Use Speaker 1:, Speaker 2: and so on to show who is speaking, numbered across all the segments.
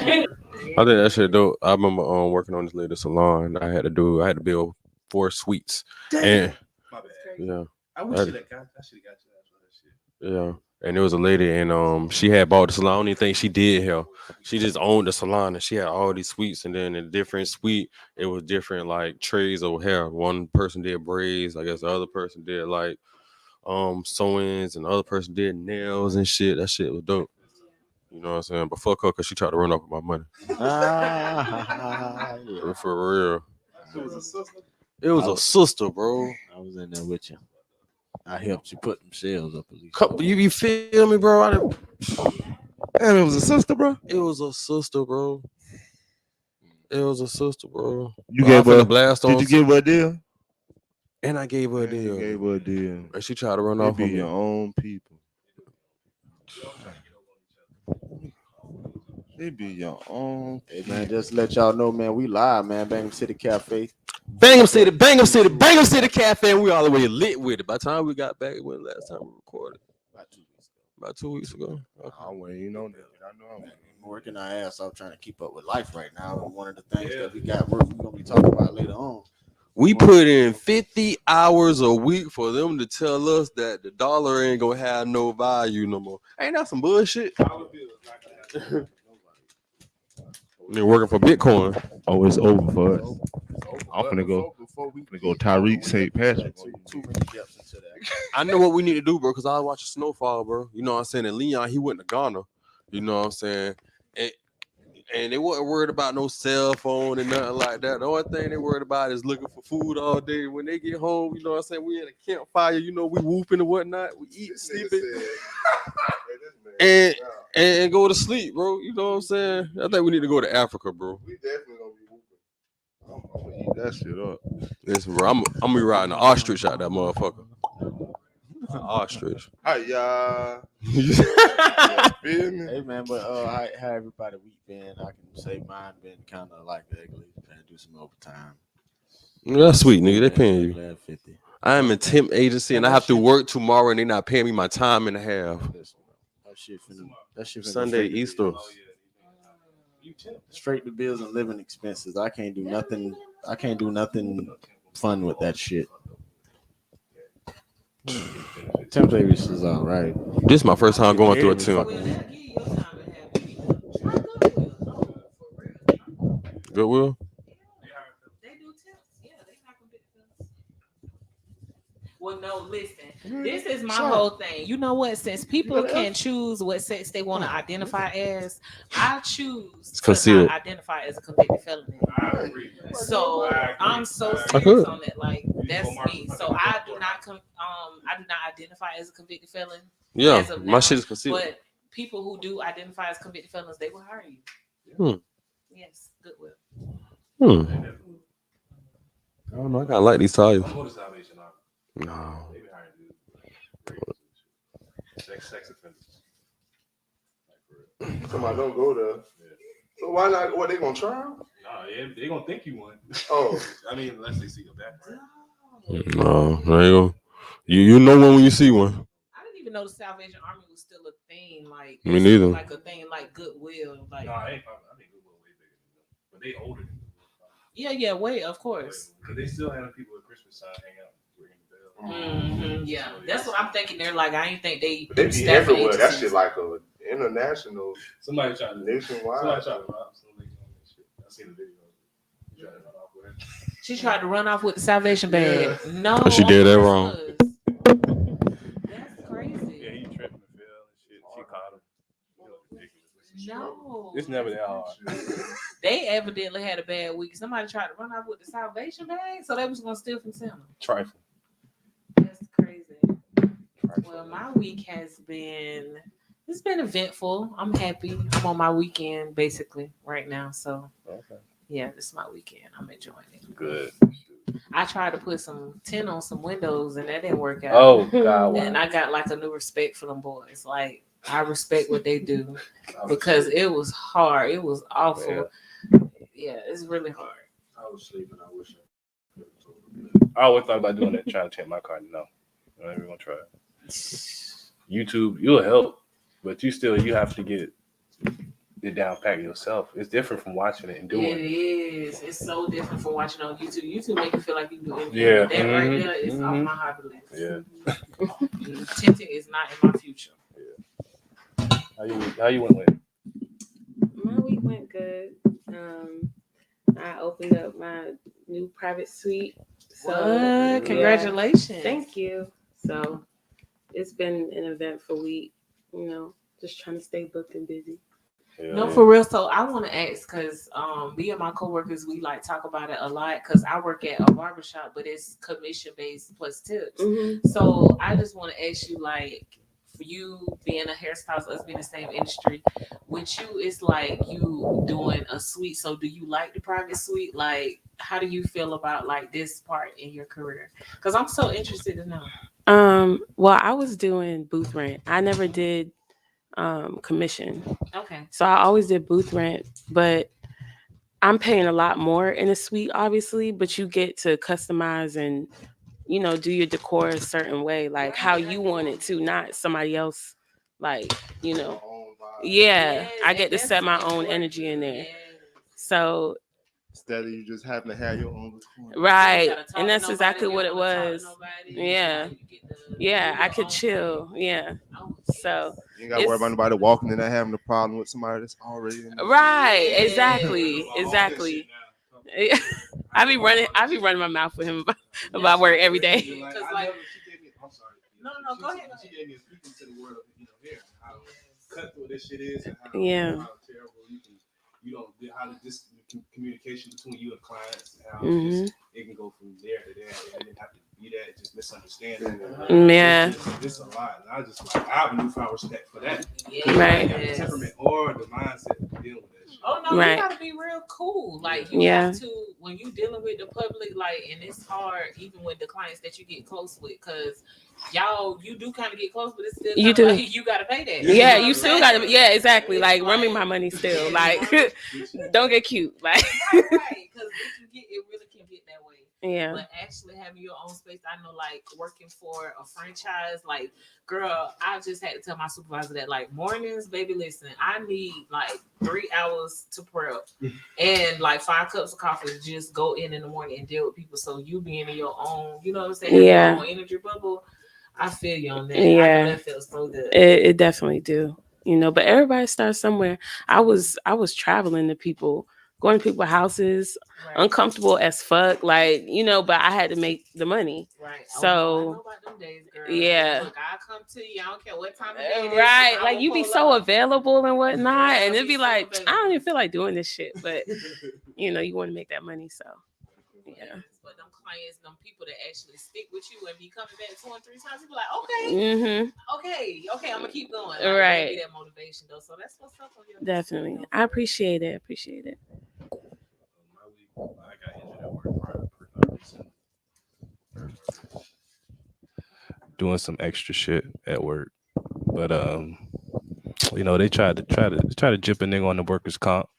Speaker 1: I think that shit dope. I remember working on this lady salon. I had to build 4 suites. And
Speaker 2: My bad.
Speaker 1: yeah.
Speaker 2: I wish you that got. I should have got you that shit.
Speaker 1: Yeah. And there was a lady and she had bought the salon. I don't even think she did hair. She just owned the salon and she had all these suites and then in a different suite it was different like trays of hair. One person did braids, I guess the other person did like sewings and the other person did nails and shit. That shit was dope. You know what I'm saying? But fuck her because she tried to run off with my money.
Speaker 3: Yeah.
Speaker 1: For real.
Speaker 2: It was a sister.
Speaker 1: It was a sister, bro.
Speaker 3: I was in there with you. I helped you put them shells up at least.
Speaker 1: You feel me, bro?
Speaker 2: Damn, it was a sister, bro.
Speaker 1: It was a sister, bro. It was a sister, bro.
Speaker 2: You
Speaker 1: But
Speaker 2: gave
Speaker 1: I'm
Speaker 2: her.
Speaker 1: finna blast
Speaker 2: Did
Speaker 1: on.
Speaker 2: you give her a deal?
Speaker 1: And I gave her a
Speaker 2: You
Speaker 1: deal.
Speaker 2: gave her a deal.
Speaker 1: And she tried to run
Speaker 2: They
Speaker 1: off
Speaker 2: be
Speaker 1: on me.
Speaker 2: your own people. They be your own.
Speaker 3: Hey man, just let y'all know, man, we live, man. Bangham City Cafe.
Speaker 1: Bangham City, Bangham City, Bangham City Cafe, and we all the way lit with it. By the time we got back, when last time we recorded? About 2 weeks ago.
Speaker 2: Okay. I wouldn't even know that. I know I'm
Speaker 3: working our ass off trying to keep up with life right now. And one of the things that we got we're gonna be talking about later on.
Speaker 1: We put in 50 hours a week for them to tell us that the dollar ain't gonna have no value no more. Ain't that some bullshit? They're working for Bitcoin.
Speaker 2: Oh, it's over for us. I'm finna go. Tyreek St. Patrick.
Speaker 3: Too many depths into that.
Speaker 1: I know what we need to do, bro, because I watch the snowfall, bro. You know what I'm saying? And Leon, he went to Ghana. You know what I'm saying? And they wasn't worried about no cell phone and nothing like that. The only thing they worried about is looking for food all day. When they get home, you know what I'm saying? We in a campfire, you know, we whooping and whatnot. We eat, sleeping, and go to sleep, bro. You know what I'm saying? I think we need to go to Africa, bro.
Speaker 2: We definitely gonna be whooping. I'm gonna eat that shit up.
Speaker 1: Listen, bro, I'm gonna be riding the ostrich out that motherfucker. Ostrich.
Speaker 2: Hi, feel me?
Speaker 3: Hey man, but how everybody week been? I can say mine been kind of like ugly. Trying to do some overtime.
Speaker 1: That's sweet, nigga. They paying you.
Speaker 3: 50.
Speaker 1: I am a temp agency and I have to work tomorrow and they not paying me my time and a half.
Speaker 3: That shit
Speaker 1: Sunday, Easter.
Speaker 3: Straight to bills and living expenses. I can't do nothing. I can't do nothing fun with that shit. Temp agency is all right.
Speaker 1: This is my first time going through a temp. Goodwill?
Speaker 4: Well, no, listen. This is my whole thing. You know what? Since people can choose what sex they want to identify as, I choose to not identify as a convicted felony. So I'm so serious on that. Like that's me. So I do not identify as a convicted felon.
Speaker 1: Yeah, my shit is concealed.
Speaker 4: But people who do identify as convicted felons, they will hire you. Yes, Goodwill.
Speaker 1: I don't know. I kind of like these tires. No.
Speaker 2: Sex offenders. Come on, don't go there. So why not? What, they gonna try them?
Speaker 5: No, they gonna think you won.
Speaker 2: Oh,
Speaker 5: I mean, unless they see your background.
Speaker 1: No, there you go. You know one when you see one.
Speaker 4: I didn't even know the Salvation Army was still a thing. Like
Speaker 1: me neither.
Speaker 4: Like a thing like Goodwill. Like
Speaker 5: no, I think Goodwill way bigger than them, but they older than Goodwill.
Speaker 4: Yeah, way of course.
Speaker 5: Because they still have people at Christmas time hang out.
Speaker 4: Yeah, that's what I'm thinking. They're like, I ain't think they
Speaker 2: be everywhere. That shit like a international.
Speaker 5: Somebody tried to
Speaker 2: nationwide.
Speaker 5: Somebody tried to rob somebody on this shit. I seen the video.
Speaker 4: She tried to run off with the Salvation bag. Yeah. No,
Speaker 1: but she did that wrong.
Speaker 4: That's crazy.
Speaker 5: Yeah, he tripped and fell and shit. She caught him.
Speaker 4: No,
Speaker 5: it's never that hard.
Speaker 4: They evidently had a bad week. Somebody tried to run off with the Salvation bag, so they was gonna steal from Santa.
Speaker 5: Trifle.
Speaker 4: That's crazy. Well, my week has been eventful. I'm happy. I'm on my weekend basically right now. So yeah, this is my weekend. I'm enjoying it.
Speaker 5: Good.
Speaker 4: I tried to put some tint on some windows and that didn't work out.
Speaker 5: Oh God. Wow.
Speaker 4: And I got like a new respect for them boys. Like I respect what they do because it was hard. It was awful. Yeah, it's really hard.
Speaker 5: I was sleeping. I wish I always thought about doing that, trying to change my car. No, I'm never gonna try it. YouTube, you'll help, but you have to get. the down pack yourself. It's different from watching it and doing
Speaker 4: It
Speaker 5: it.
Speaker 4: is. It's so different from watching on YouTube. YouTube make you feel like you do anything.
Speaker 5: Yeah.
Speaker 4: That right
Speaker 5: Mhm.
Speaker 4: there is off
Speaker 5: Mhm.
Speaker 4: my hobby list.
Speaker 5: Yeah.
Speaker 4: Tinting is not in my future.
Speaker 5: How you went with?
Speaker 6: My week went good. I opened up my new private suite. So
Speaker 4: What? Congratulations.
Speaker 6: Thank you. So it's been an eventful week, just trying to stay booked and busy.
Speaker 5: Yeah.
Speaker 4: No, for real. So I want to ask because me and my coworkers, we like talk about it a lot because I work at a barbershop, but it's commission based plus tips.
Speaker 6: Mm-hmm.
Speaker 4: So I just want to ask you, like, for you being a hairstylist, us being in the same industry, with you, it's like you doing a suite. So do you like the private suite? Like, how do you feel about like this part in your career? Because I'm so interested to know.
Speaker 6: Well, I was doing booth rent. I never did commission.
Speaker 4: Okay.
Speaker 6: So I always did booth rent, but I'm paying a lot more in a suite, obviously, but you get to customize and, do your decor a certain way, like how you want it to, not somebody else, like, yeah,
Speaker 4: Yes,
Speaker 6: I get
Speaker 4: and
Speaker 6: to
Speaker 4: that's
Speaker 6: set my own
Speaker 4: important.
Speaker 6: energy in there.
Speaker 4: Yes.
Speaker 6: So,
Speaker 2: Instead of you just having to have your own.
Speaker 6: right.
Speaker 4: You gotta talk
Speaker 6: And
Speaker 4: to
Speaker 6: that's
Speaker 4: nobody,
Speaker 6: exactly
Speaker 4: you
Speaker 6: what
Speaker 4: don't
Speaker 6: it
Speaker 4: wanna talk to
Speaker 6: was.
Speaker 4: nobody.
Speaker 6: Yeah.
Speaker 4: Like, you get to
Speaker 6: Yeah,
Speaker 4: do
Speaker 6: I
Speaker 4: your
Speaker 6: could
Speaker 4: own
Speaker 6: chill.
Speaker 4: thing.
Speaker 6: Yeah.
Speaker 4: Oh,
Speaker 6: So,
Speaker 2: You ain't got to worry about nobody walking in there having a problem with somebody that's already in there.
Speaker 6: right.
Speaker 4: Yeah.
Speaker 6: Exactly. Exactly. I be running my mouth with him about work every day.
Speaker 4: Because like,
Speaker 2: I'm sorry.
Speaker 4: no, go ahead.
Speaker 2: She gave me a peek into the world of hair, how cutthroat this shit is, and how
Speaker 6: Yeah.
Speaker 2: terrible how the communication between you and clients, and how
Speaker 6: Mhm.
Speaker 2: it can go from there to there, and it didn't have to be that. It's just misunderstanding.
Speaker 6: Yeah.
Speaker 2: It's a lot. And I just I have a newfound respect for that.
Speaker 4: Yes.
Speaker 6: Right.
Speaker 2: I got the temperament or the mindset to deal with that shit.
Speaker 4: Oh no,
Speaker 6: Right.
Speaker 4: you gotta be real cool. Like you
Speaker 6: Yeah.
Speaker 4: have to when you dealing with the public, like, and it's hard even with the clients that you get close with, because you do kind of get close, but it's still
Speaker 6: You
Speaker 4: kinda
Speaker 6: do.
Speaker 4: like you gotta pay that.
Speaker 6: Yeah,
Speaker 4: know
Speaker 6: you
Speaker 4: what
Speaker 6: still
Speaker 4: I'm
Speaker 6: gotta.
Speaker 4: saying?
Speaker 6: Yeah, exactly.
Speaker 4: It's
Speaker 6: Like, run me my money still.
Speaker 4: Yeah.
Speaker 6: Like, don't get cute. Like,
Speaker 4: right, because it really can get that way.
Speaker 6: yeah.
Speaker 4: But actually having your own space, I know, like working for a franchise, like, girl, I just had to tell my supervisor that, like, mornings, baby, listen, I need like 3 hours to prep and like 5 cups of coffee to just go in the morning and deal with people. So you being in your own, you know what I'm saying,
Speaker 6: Yeah.
Speaker 4: your own energy bubble. I feel you on that.
Speaker 6: Yeah.
Speaker 4: I know that feels so good.
Speaker 6: It definitely do. But everybody starts somewhere. I was traveling to people, going to people's houses,
Speaker 4: Right.
Speaker 6: uncomfortable as fuck, like, but I had to make the money.
Speaker 4: Right.
Speaker 6: So,
Speaker 4: I know about them days, girl.
Speaker 6: yeah.
Speaker 4: Look, I come to you. I don't care what time of day it is.
Speaker 6: Right.
Speaker 4: I
Speaker 6: Like,
Speaker 4: will
Speaker 6: you be
Speaker 4: pull
Speaker 6: so
Speaker 4: up.
Speaker 6: available and whatnot.
Speaker 4: Yeah,
Speaker 6: And it'd be
Speaker 4: so
Speaker 6: like,
Speaker 4: available.
Speaker 6: I don't even feel like doing this shit. But, you want to make that money. So, yeah.
Speaker 4: Yes, but them clients, them people that actually stick with you and be coming back 2 and 3 times, you be like, okay, okay, I'm gonna keep going. Like,
Speaker 6: Right.
Speaker 4: That be that motivation though. So that's what's up on your
Speaker 6: Definitely. I appreciate it.
Speaker 5: I got injured at work doing some extra shit at work, but they tried to jip a nigga on the workers' comp.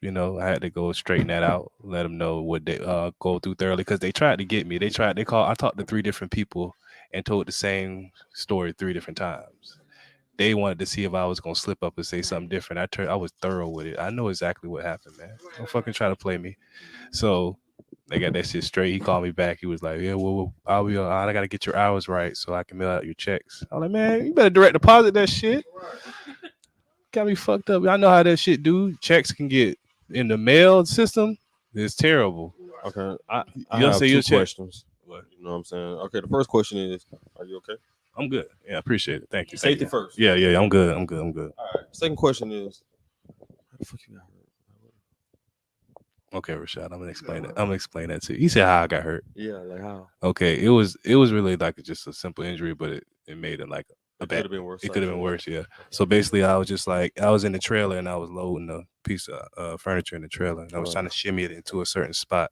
Speaker 5: I had to go straighten that out, let them know what they go through thoroughly, because they tried to get me. I talked to 3 different people and told the same story 3 different times. They wanted to see if I was gonna slip up and say something different. I was thorough with it. I know exactly what happened, man. Don't fucking try to play me. So they got that shit straight. He called me back. He was like, "Yeah, well, I gotta get your hours right so I can mail out your checks." I'm like, "Man, you better direct deposit that shit." Got me fucked up. I know how that shit do. Checks can get in the mail system. It's terrible.
Speaker 1: Okay, I
Speaker 5: You
Speaker 1: have
Speaker 5: say
Speaker 1: 2
Speaker 5: your check?
Speaker 1: questions.
Speaker 5: What?
Speaker 1: You know what I'm saying? Okay, the first question is, are you okay?
Speaker 5: I'm good. Yeah, I appreciate it. Thank you.
Speaker 1: Safety first.
Speaker 5: Yeah, I'm good. I'm good.
Speaker 1: All right. Second question is, how the fuck you got hurt?
Speaker 5: Okay, Rashad, I'm gonna explain it. I'm gonna explain that to you. He said how I got hurt.
Speaker 1: Yeah, like how?
Speaker 5: Okay, it was really like just a simple injury, but it made it like a
Speaker 1: It
Speaker 5: bad.
Speaker 1: could have been worse.
Speaker 5: It could have been worse, yeah. So basically, I was in the trailer and I was loading a piece of furniture in the trailer, and I was trying to shimmy it into a certain spot,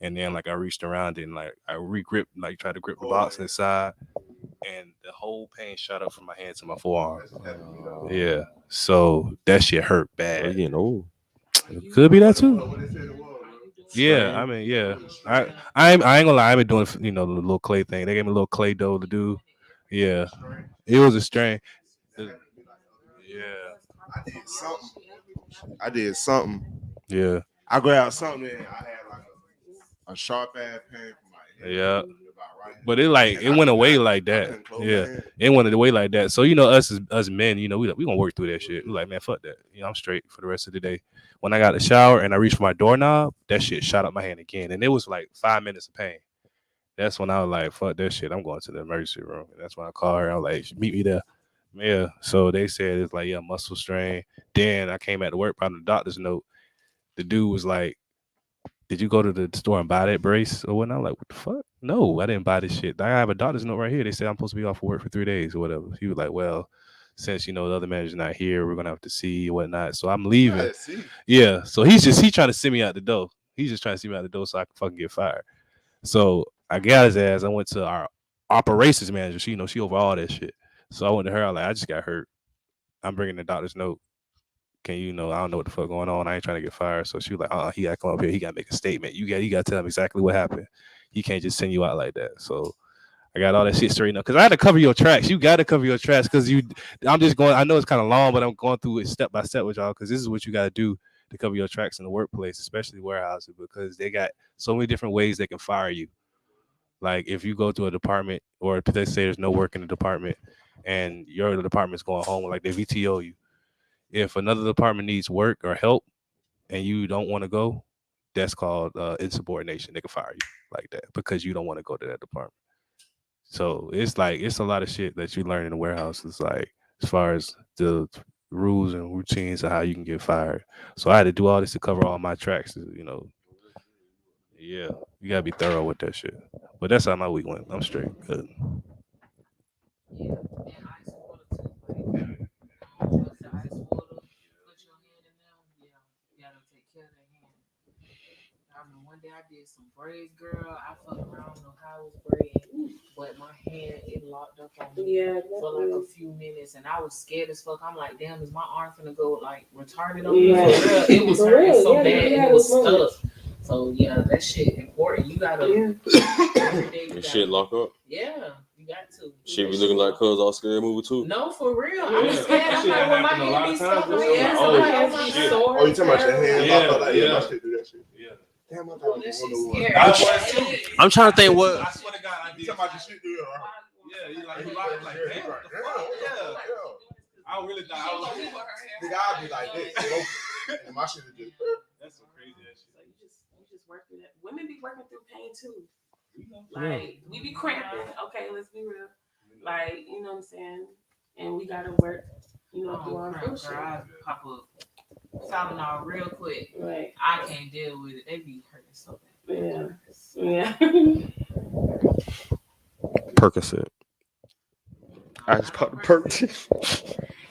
Speaker 5: and then like I reached around it and like I re-gripped, like tried to grip the box inside, and the whole pain shot up from my hand to my forearm. Yeah, so that shit hurt
Speaker 1: You
Speaker 5: bad.
Speaker 1: getting old.
Speaker 5: It could be that too. Yeah, I mean, yeah. I ain't gonna lie. I've been doing the little clay thing. They gave me a little clay dough to do. Yeah, it was a strain. Yeah.
Speaker 2: I did something. I did something.
Speaker 5: Yeah.
Speaker 2: I grabbed something and I had like a sharp ass pain from my head.
Speaker 5: Yeah.
Speaker 2: About right
Speaker 5: But it like
Speaker 2: and
Speaker 5: it went away like that. Yeah, it went away like that. So us men, we gonna work through that shit. We like, man, fuck that. I'm straight for the rest of the day. When I got the shower and I reached for my doorknob, that shit shot up my hand again, and it was like 5 minutes of pain. That's when I was like, fuck that shit. I'm going to the emergency room. And that's when I called her. I was like, meet me there. Yeah. So they said it's like, yeah, muscle strain. Then I came back to work, brought the doctor's note. The dude was like, did you go to the store and buy that brace or whatnot? I'm like, what the fuck? No, I didn't buy this shit. I have a doctor's note right here. They said I'm supposed to be off of work for 3 days or whatever. He was like, well, since the other manager's not here, we're gonna have to see and whatnot. So I'm leaving. Yeah. So he's trying to send me out the door. He's just trying to send me out the door so I can fucking get fired. So I got his ass. I went to our operations manager. She over all that shit. So I went to her. I was like, I just got hurt. I'm bringing the doctor's note. Can I don't know what the fuck going on. I ain't trying to get fired. So she was like, he got to come up here. He got to make a statement. You got to tell him exactly what happened. He can't just send you out like that. So I got all that shit straightened up because I had to cover your tracks. You got to cover your tracks because I'm just going. I know it's kind of long, but I'm going through it step by step with y'all because this is what you got to do to cover your tracks in the workplace, especially warehouses, because they got so many different ways they can fire you. Like if you go to a department or if they say there's no work in the department and the department's going home, like they VTO you. If another department needs work or help and you don't want to go, that's called insubordination. They can fire you like that because you don't want to go to that department. So it's a lot of shit that you learn in the warehouse. It's like as far as the rules and routines of how you can get fired. So I had to do all this to cover all my tracks. Yeah, you gotta be thorough with that shit. But that's how my week went. I'm straight. Good.
Speaker 4: Yeah, and ice water too. Like, once the ice water, put your hand in there. Yeah, you gotta take care of that hand. I remember one day I did some braids, girl. I fucked around, know how I was braiding, but my hand it locked up on me for like a few minutes, and I was scared as fuck. I'm like, damn, is my arm finna go like retarded on me? It was hurting so bad, and it was stuck. So yeah, that shit important. You gotta every day. You
Speaker 1: Shit lock up.
Speaker 4: Yeah, you got to.
Speaker 1: Shit be looking like cuz all scared movie too.
Speaker 4: No, for real. I'm scared. I'm like, when my hand be stuck like that,
Speaker 2: oh, you talking about your hand?
Speaker 5: Yeah,
Speaker 2: like,
Speaker 5: yeah.
Speaker 2: My shit do that shit.
Speaker 5: Yeah.
Speaker 2: Damn, I thought it was
Speaker 1: I'm trying to think what.
Speaker 5: I swear to God, I did.
Speaker 2: You talking about your shit, dude?
Speaker 5: Yeah, you like damn, what the fuck? Yeah. I really thought I was.
Speaker 2: Nigga, I'll be like this. And my shit is just.
Speaker 5: That's some crazy ass shit.
Speaker 6: So you just work through that. Women be working through pain too. Like we be cramping. Okay, let's be real. Like, you know what I'm saying? And we gotta work, through our bullshit.
Speaker 4: I pop up Tylenol real quick.
Speaker 6: Right.
Speaker 4: I can't deal with it. They be hurting so bad.
Speaker 6: Yeah.
Speaker 1: Percocet. I just popped the Percocet.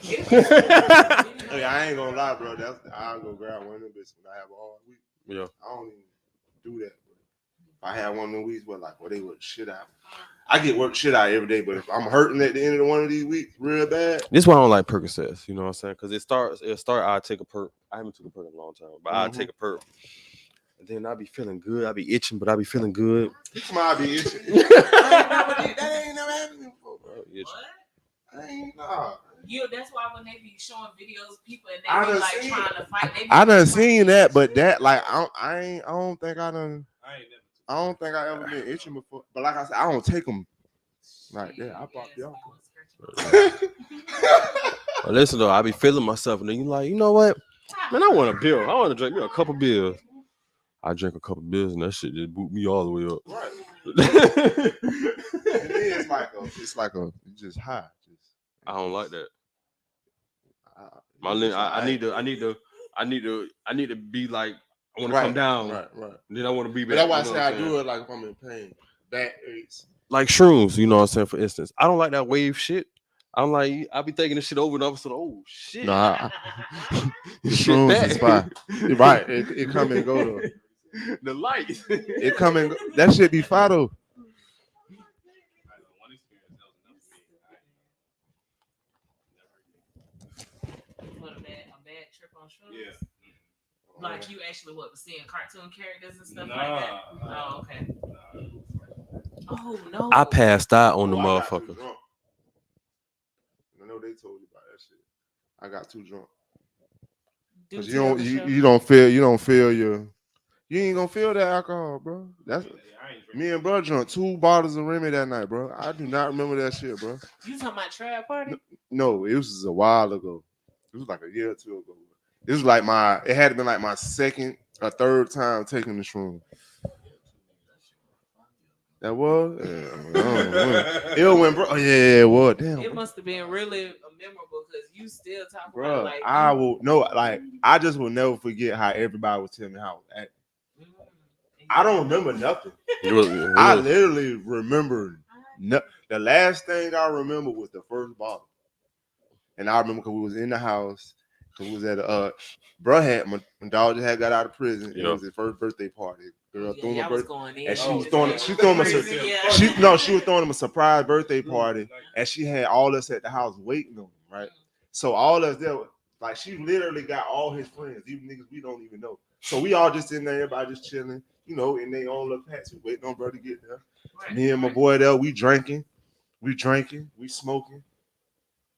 Speaker 2: Hey, I ain't gonna lie, bro. I'm gonna grab one of them bitches when I have a hard week.
Speaker 1: Yeah.
Speaker 2: I don't even do that. But if I have one of them weeks where they work shit out. I get work shit out every day, but if I'm hurting at the end of one of these weeks real bad.
Speaker 1: This is why I don't like Percocets, you know what I'm saying? Because it'll start, I'll take a perk. I haven't took a perk in a long time, but I'll take a perk. And then I'll be feeling good. I'll be itching, but I'll be feeling good.
Speaker 2: I'll be itching. That ain't never happened before, bro.
Speaker 4: What?
Speaker 2: I ain't nah.
Speaker 4: That's why when they be showing videos of people and they be like trying to fight.
Speaker 2: I done seen that, but that like I don't think I don't think I ever been itching before. But like I said, I don't take them like that. I pop you off.
Speaker 1: But listen though, I be feeling myself, and then you like, you know what? Man, I want a beer. I want to drink me a couple beers. I drink a couple beers, and that shit just boot me all the way up.
Speaker 2: Right. It's like a just high.
Speaker 1: I don't like that. I need to be like, I want to come down.
Speaker 2: Right.
Speaker 1: Then I want to be back.
Speaker 2: But that's why I say I do it like if I'm in pain. Back aches.
Speaker 1: Like shrooms, you know what I'm saying? For instance, I don't like that wave shit. I'm like, I be thinking this shit over and over. So, oh shit.
Speaker 2: Nah, shrooms is fine. Right. It come and go though.
Speaker 1: The light.
Speaker 2: It come and go. That shit be fire though.
Speaker 5: Yeah.
Speaker 4: Like you actually seeing cartoon characters and stuff like that? Oh, okay. Oh no.
Speaker 1: I passed out on the motherfucker.
Speaker 2: I know they told you about that shit. I got too drunk. Cause you don't feel you ain't gonna feel that alcohol, bro. That's me and bro drunk 2 bottles of Remy that night, bro. I do not remember that shit, bro.
Speaker 4: You talking about trap party?
Speaker 2: No, it was a while ago. It was like a year or 2 ago. It was like it had been like my second or third time taking the shroom. That was? Yeah, it went, bro. Oh, yeah, it was. Damn.
Speaker 4: It must have been really memorable because you still talk
Speaker 2: bro,
Speaker 4: about it like
Speaker 2: I will no, like I just will never forget how everybody was telling me how I was acting. I don't remember nothing. I literally remember the last thing I remember was the first bottle. And I remember because we was in the house, because we was at bro had my dog just had got out of prison. It was his first birthday party. Girl threw my birthday, and she was throwing him a surprise birthday party, and she had all us at the house waiting on him, right? So all us there, like she literally got all his friends, even niggas we don't even know. So we all just in there, everybody just chilling, you know, in their own little packs, waiting on bro to get there. Me and my boy there, we drinking, we smoking.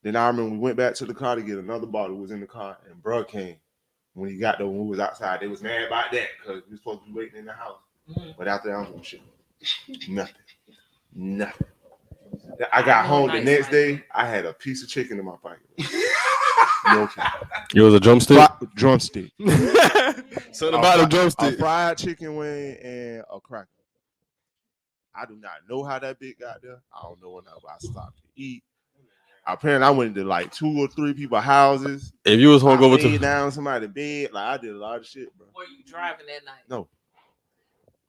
Speaker 2: Then I remember we went back to the car to get another bottle. It was in the car, and bro came. When he got there, when we was outside, they was mad about that because we were supposed to be waiting in the house. But after that, I don't shit. Nothing. I got home the next day. I had a piece of chicken in my pocket. No okay.
Speaker 1: It was a drumstick.
Speaker 2: Drumstick.
Speaker 1: So about a drumstick.
Speaker 2: A fried chicken wing and a cracker. I do not know how that bit got there. I don't know when I stopped to eat. Apparently, I went to like 2 or 3 people's houses.
Speaker 1: If you was hungover
Speaker 2: to down somebody's bed, like I did a lot of shit, bro.
Speaker 4: Were you driving that night?
Speaker 2: No.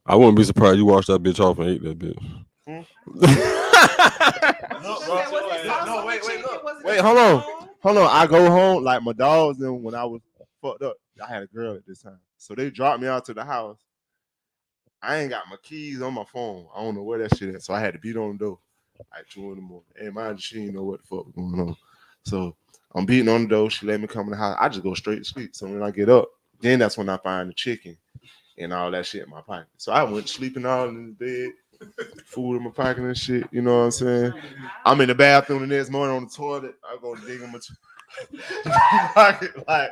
Speaker 1: I wouldn't be surprised you washed that bitch off and ate that bitch.
Speaker 2: Wait, hold on. I go home like my dogs. And when I was fucked up, I had a girl at this time, so they dropped me out to the house. I ain't got my keys on my phone. I don't know where that shit is, so I had to beat on the door. Like 2 in the morning. And mind you, she didn't know what the fuck was going on. So I'm beating on the door. She let me come in the house. I just go straight to sleep. So when I get up, then that's when I find the chicken and all that shit in my pocket. So I went sleeping all in the bed, food in my pocket and shit. You know what I'm saying? I'm in the bathroom the next morning on the toilet. I go dig in my pocket like,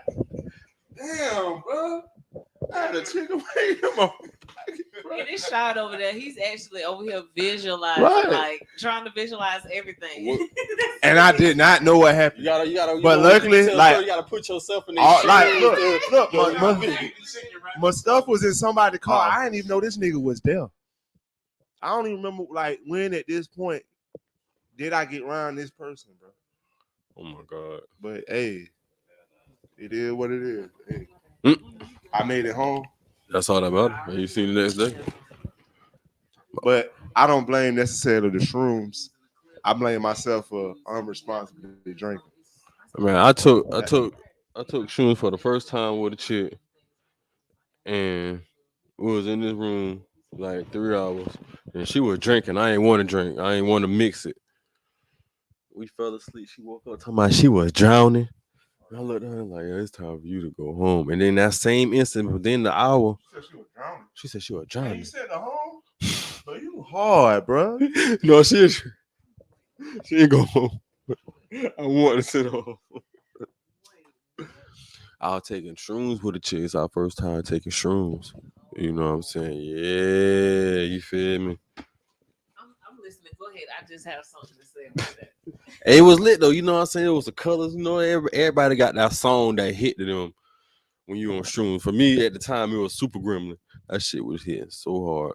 Speaker 2: damn, bro. I had a chicken wing in my pocket.
Speaker 4: And this shot over there, he's actually over here visualizing, like trying to visualize everything.
Speaker 2: And I did not know what happened.
Speaker 3: You gotta.
Speaker 2: But luckily, like
Speaker 3: you gotta put yourself in there.
Speaker 2: Look, my stuff was in somebody's car. I didn't even know this nigga was there. I don't even remember like when at this point did I get around this person, bro.
Speaker 1: Oh my god.
Speaker 2: But hey, it is what it is. Hey. I made it home.
Speaker 1: That's all that matters. And you see the next day.
Speaker 2: But I don't blame necessarily the shrooms. I blame myself for unresponsibly drinking.
Speaker 1: Man, I took shrooms for the first time with a chick, and we was in this room like 3 hours, and she was drinking. I ain't want to drink. I ain't want to mix it. We fell asleep. She woke up talking about she was drowning. I looked at her like, it's time for you to go home. And then that same instant, within the hour,
Speaker 2: she said she was drowning.
Speaker 1: She said she was drowning.
Speaker 2: Hey, you said the home? But you hard, bro.
Speaker 1: No, she ain't go home. I want to sit home. I was taking shrooms with the chicks. Our first time taking shrooms. You know what I'm saying? Yeah, you feel me?
Speaker 4: I'm listening. Go ahead. I just have something to say about that.
Speaker 1: It was lit though, you know what I'm saying? It was the colors, you know, everybody got that song that hit to them when you on shrooms. For me at the time, it was Super Gremlin. That shit was hitting so hard.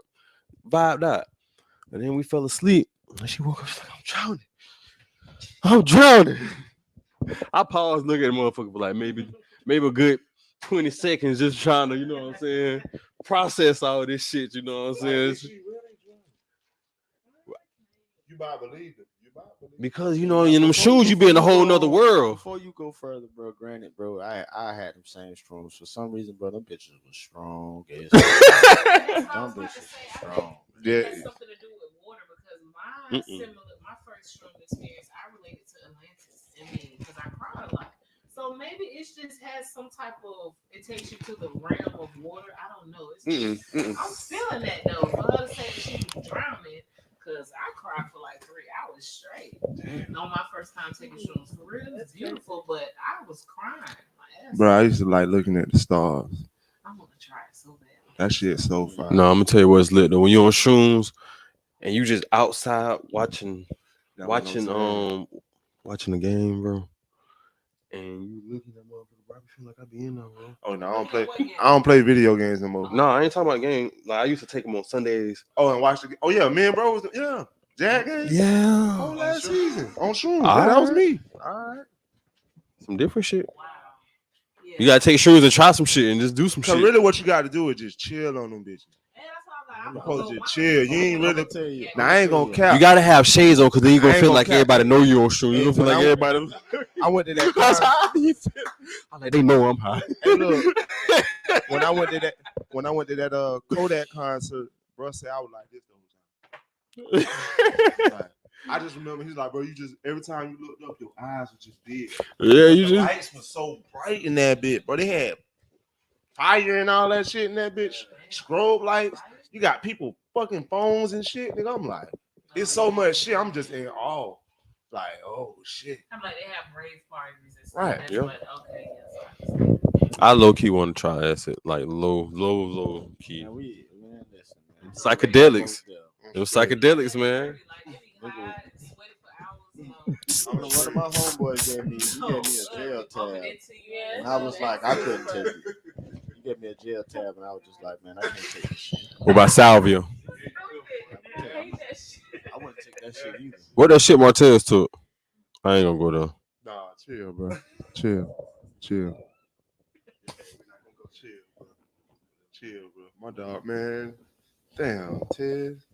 Speaker 1: Vibed out. And then we fell asleep. And she woke up, she's like, I'm drowning. I paused, look at the motherfucker for like maybe a good 20 seconds, just trying to, you know what I'm saying, process all this shit, you know what I'm saying?
Speaker 2: You might believe it.
Speaker 1: Because, you know, in them shoes, you be in a whole nother world.
Speaker 3: Before you go further, bro, granted, bro, I had them same shrooms. For some reason, bro, them bitches was strong. Them bitches strong.
Speaker 2: Yeah.
Speaker 4: It has something to do with water because my first shroom experience, I related to Atlantis and me because I cried a lot. So maybe it just has some type of, it takes you to the realm of water. I don't know. It's just, I'm feeling that though. For her to say that she was drowning, because I cried for like 3 hours straight. On my first time taking shrooms, for real, it's beautiful, but I was crying my ass
Speaker 2: Bro, I used to like looking at the stars.
Speaker 4: I want to try it so bad.
Speaker 2: That shit so fire.
Speaker 1: No, I'm gonna tell you what's lit though. When you on shrooms and you just outside watching watching the game, bro. And you looking at motherfucker, bro. I feel like I be in there, bro.
Speaker 2: Oh no, I don't play video games no more.
Speaker 1: No, I ain't talking about game. Like I used to take them on Sundays.
Speaker 2: Oh, and watch the. Oh yeah, me and bro was Jack game.
Speaker 1: Yeah.
Speaker 2: Oh, last season on shrooms.
Speaker 1: All
Speaker 2: Yeah, that was
Speaker 1: right.
Speaker 2: me. All right.
Speaker 1: Some different shit.
Speaker 4: Wow. Yeah.
Speaker 1: You gotta take shrooms and try some shit and just do some
Speaker 2: So
Speaker 1: shit.
Speaker 2: really, what you got to do is just chill on them bitches.
Speaker 4: And that's all I'm
Speaker 2: You
Speaker 4: like,
Speaker 2: supposed to just chill. You ain't really.
Speaker 3: tell you.
Speaker 2: Now I ain't gonna cap.
Speaker 1: You gotta have shades on because then you
Speaker 2: I
Speaker 1: gonna
Speaker 2: ain't
Speaker 1: feel
Speaker 2: gonna
Speaker 1: like
Speaker 2: cap.
Speaker 1: everybody know you on shrooms. You
Speaker 2: Hey,
Speaker 1: gonna feel
Speaker 2: but
Speaker 1: like
Speaker 2: I-
Speaker 1: everybody.
Speaker 2: I went to that.
Speaker 1: That's
Speaker 2: concert.
Speaker 1: how I feel. I'm like they know I'm high.
Speaker 2: Hey, look, when I went to that Kodak concert, bro said I was like this the whole time. Like, I just remember he's like, bro, you just every time you looked up, your eyes were just big.
Speaker 1: Yeah, you
Speaker 2: The
Speaker 1: just
Speaker 2: lights were so bright in that bit, bro. They had fire and all that shit in that bitch. Strobe lights. You got people fucking phones and shit, nigga. I'm like, it's so much shit. I'm just in awe. Like, oh shit.
Speaker 4: I'm like, they have rave parties and stuff.
Speaker 2: Right,
Speaker 4: That's
Speaker 1: yeah.
Speaker 4: what, okay, yes.
Speaker 1: I low key want to try acid, like low key.
Speaker 3: Man, man, listen, man.
Speaker 1: Psychedelics. Them psychedelics, man.
Speaker 3: I don't know, one of my homeboys gave me a jail tab, and I was like, I couldn't take it. He gave me a jail tab, and I was just like, man, I can't take this shit.
Speaker 1: What about salvia?
Speaker 3: I wouldn't take that shit either.
Speaker 1: What that shit Martez took? I ain't gonna go there.
Speaker 2: Nah, chill, bro. Chill. Chill, bro. My dog, man. Damn, Tez.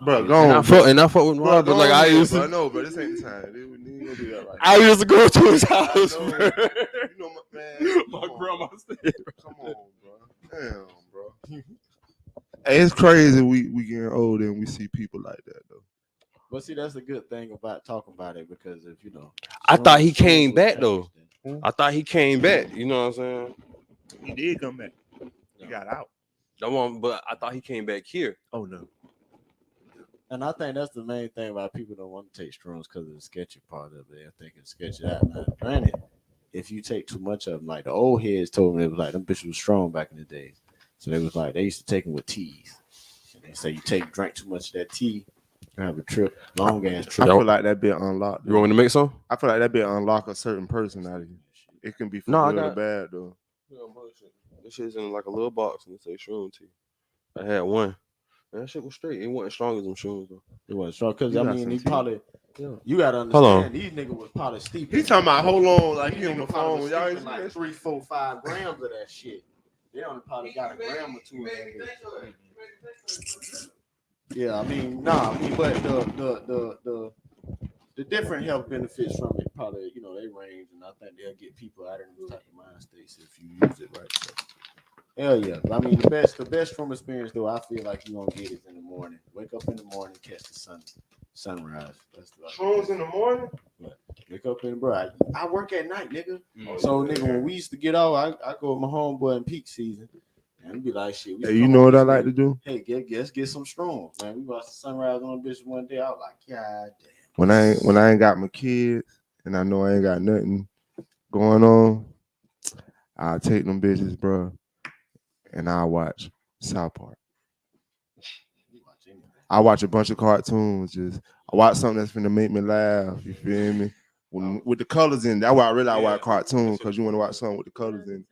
Speaker 2: Bro, go on.
Speaker 1: And I fuck with
Speaker 2: Bro,
Speaker 1: Robert like I used to.
Speaker 2: No, but this ain't the time. We ain't gonna do that right
Speaker 1: I used to go to his
Speaker 2: now.
Speaker 1: house,
Speaker 2: I know.
Speaker 1: bro.
Speaker 2: You know, man.
Speaker 1: My grandma said.
Speaker 2: Come on, bro. Damn, bro. Hey, it's crazy. We getting old and we see people like that though.
Speaker 3: But see, that's a good thing about talking about it because if you know,
Speaker 1: I thought he
Speaker 3: shrooms
Speaker 1: came
Speaker 3: was
Speaker 1: back
Speaker 3: changed
Speaker 1: though.
Speaker 3: then.
Speaker 1: I thought he came back. You know what I'm saying?
Speaker 2: He did come back. He got out.
Speaker 1: That one, but I thought he came back here.
Speaker 2: Oh no.
Speaker 3: And I think that's the main thing why people don't want to take shrooms because of the sketchy part of it. I think it's sketchy out. Now, granted, if you take too much of them, like the old heads told me, it was like them bitches was strong back in the days. So they was like they used to take them with teas. And they say you drink too much of that tea, you have a trip, long ass
Speaker 2: I
Speaker 3: trip.
Speaker 2: feel like that bit unlocked.
Speaker 1: You want me to make some?
Speaker 2: I feel like that bit unlock a certain person out of you. It can be for
Speaker 1: No, I
Speaker 2: good or
Speaker 1: got-
Speaker 2: bad though.
Speaker 1: This shit's in like a little box and it say shroom tea. I had one. And that shit was straight. It wasn't strong as them shrooms though.
Speaker 3: It wasn't strong because
Speaker 2: You
Speaker 3: I
Speaker 2: got
Speaker 3: mean
Speaker 2: some
Speaker 3: he
Speaker 2: tea.
Speaker 3: probably
Speaker 1: Yeah.
Speaker 3: you gotta
Speaker 1: Hold on.
Speaker 3: understand these niggas was probably steep.
Speaker 2: He talking about hold on, like he on the
Speaker 3: probably
Speaker 2: phone.
Speaker 3: was
Speaker 2: Y'all ain't
Speaker 3: steeping
Speaker 2: see
Speaker 3: like
Speaker 2: that
Speaker 3: 3, 4, 5 grams of that shit. They only probably got a gram or two in that bitch. Yeah, I mean, but the different health benefits from it probably, you know, they range, and I think they'll get people out of them type of mind states if you use it right. So, hell yeah. I mean, the best from experience though, I feel like you gonna get it in the morning. Wake up in the morning, catch the sunrise. That's the
Speaker 2: shrooms in the morning.
Speaker 3: Wake up in the bro. I work at night, nigga. So nigga, when we used to get off, I go with my homeboy in peak season. And we be like, shit.
Speaker 2: Hey, you know what I like to do?
Speaker 3: Hey, let's get some strong, man. We watched the sunrise on the bitch one day. I was like, God damn.
Speaker 2: When I ain't got my kids and I know I ain't got nothing going on, I'll take them bitches, bro, and I'll watch South Park. I watch a bunch of cartoons. I watch something that's gonna make me laugh. You feel me? With the colors in. That's why I watch cartoons because you want to watch something with the colors in.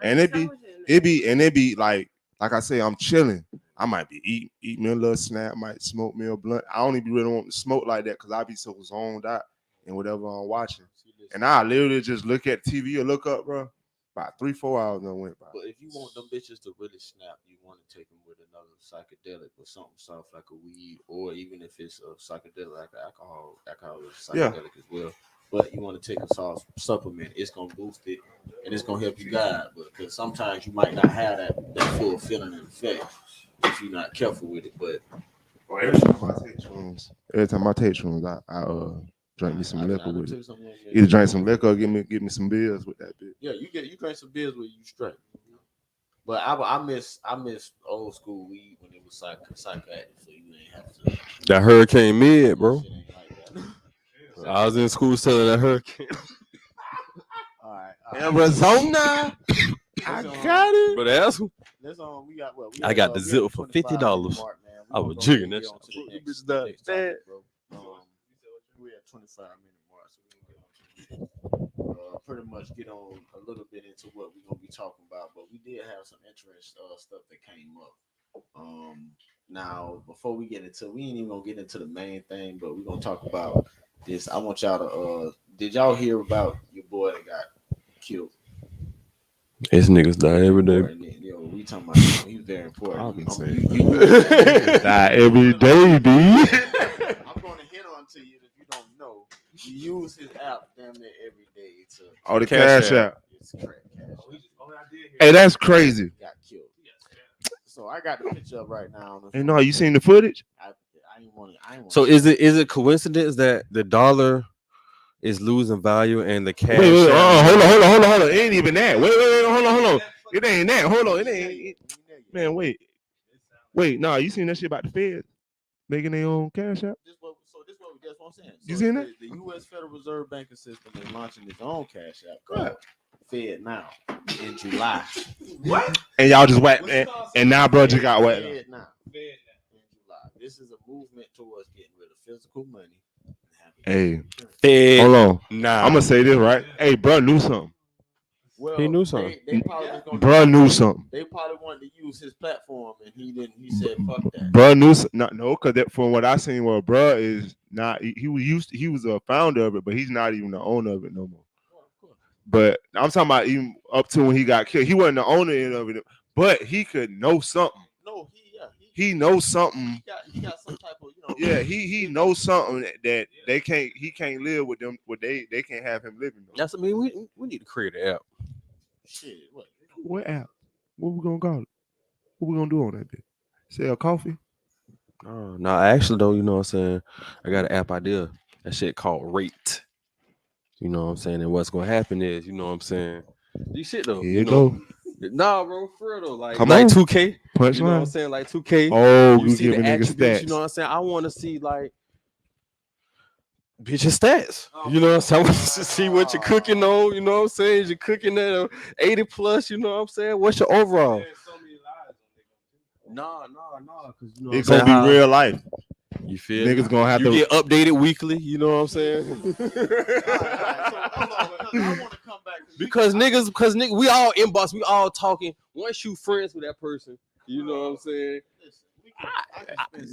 Speaker 2: And it be like I say, I'm chilling. I might be eat me a little snack, might smoke me a blunt. I don't even really want to smoke like that because I be so zoned out in whatever I'm watching. And I literally just look at TV or look up, bro. About 3-4 hours done went by.
Speaker 3: But if you want them bitches to really snap, you want to take them with another psychedelic or something soft like a weed, or even if it's a psychedelic like alcohol is psychedelic as well. But you want to take a soft supplement, it's gonna boost it and it's gonna help you guide. But because sometimes you might not have that full feeling and effect if you're not careful with it. But
Speaker 2: every time I take shrooms, I drink me some liquor with it. Either drink some liquor or give me some beers with that bitch.
Speaker 3: Yeah, you drink some beers with you straight. But I miss old school weed when it was psychoactive, so you ain't have to.
Speaker 1: That hurricane mid, bro.
Speaker 3: Shit ain't like that.
Speaker 1: I was in school selling that hurricane.
Speaker 3: All right.
Speaker 2: Arizona. I got it.
Speaker 1: But that's
Speaker 3: We got what?
Speaker 1: I got the zip for $50. I was jigging that
Speaker 3: shit. Bro. We're at 25-minute mark, so we can get on pretty much get on a little bit into what we're gonna be talking about. But we did have some interesting stuff that came up. Now before we get into, we ain't even gonna get into the main thing, but we're gonna talk about this. I want y'all to. Did y'all hear about your boy that got killed?
Speaker 1: His niggas die every day.
Speaker 3: Yo, we talking about him. He's very important.
Speaker 2: Die every day, B.
Speaker 3: I'm going to hint on to you if you don't know. You use his app damn near every day to.
Speaker 2: Oh, the cash app.
Speaker 3: It's correct.
Speaker 2: Hey, that's crazy.
Speaker 3: Got killed. So I got the picture up right now.
Speaker 2: Hey, no, you seen the footage?
Speaker 3: I ain't want to.
Speaker 1: So is it coincidence that the dollar is losing value and the cash?
Speaker 2: Wait, hold on. It ain't even that. Wait, hold on. It ain't that. Hold on, it ain't. Man, wait. Nah, you seen that shit about the Fed making their own cash app?
Speaker 3: That's what I'm saying.
Speaker 2: You seen that?
Speaker 3: The U.S. Federal Reserve banking system is launching its own cash app called Fed Now in July.
Speaker 2: What? And y'all just whacked, and now bro just got whacked.
Speaker 3: Fed Now in July. This is a movement towards getting rid of physical money.
Speaker 2: Hey,
Speaker 1: Fed
Speaker 2: hold on.
Speaker 1: Nah,
Speaker 2: I'm gonna say this right. Hey, bro knew something.
Speaker 3: Well,
Speaker 1: he knew something.
Speaker 3: They probably was gonna
Speaker 2: Bro knew something.
Speaker 3: They probably wanted to use his platform, and he didn't. He said, "Fuck that."
Speaker 2: Bro knew no, because from what I seen, well, bro is not. He was a founder of it, but he's not even the owner of it no more. But I'm talking about even up to when he got killed. He wasn't the owner of it, but he could know something.
Speaker 3: No,
Speaker 2: he knows something.
Speaker 3: He got some type of,
Speaker 2: Yeah, he knows something that they can't. He can't live with them. What they can't have him living.
Speaker 1: That's we need to create an app.
Speaker 3: Shit,
Speaker 2: what app? What we gonna call it? What we gonna do on that bit? Sell coffee?
Speaker 1: No, actually though, you know what I'm saying? I got an app idea. That shit called Rate. You know what I'm saying? And what's gonna happen is, you know what I'm saying? These shit though.
Speaker 2: Here you go.
Speaker 1: Nah, bro, for real though. Like,
Speaker 2: Come
Speaker 1: like
Speaker 2: on.
Speaker 1: 2K.
Speaker 2: Punch
Speaker 1: you know
Speaker 2: line.
Speaker 1: what I'm saying? Like 2K.
Speaker 2: Oh,
Speaker 1: you see the
Speaker 2: giving niggas
Speaker 1: attributes,
Speaker 2: stats.
Speaker 1: you know what I'm saying? I want to see like bitch your stats. You know what I'm saying? I want to see what you're cooking on, you know what I'm saying? You're cooking at 80 plus, you know what I'm saying? What's your overall? Nah, because you know
Speaker 2: it's gonna be real life.
Speaker 1: You feel
Speaker 2: niggas gonna have
Speaker 1: you
Speaker 2: to
Speaker 1: get updated weekly, you know what I'm saying? Because niggas, we all inbox, we all talking. Once you friends with that person, you know what I'm saying?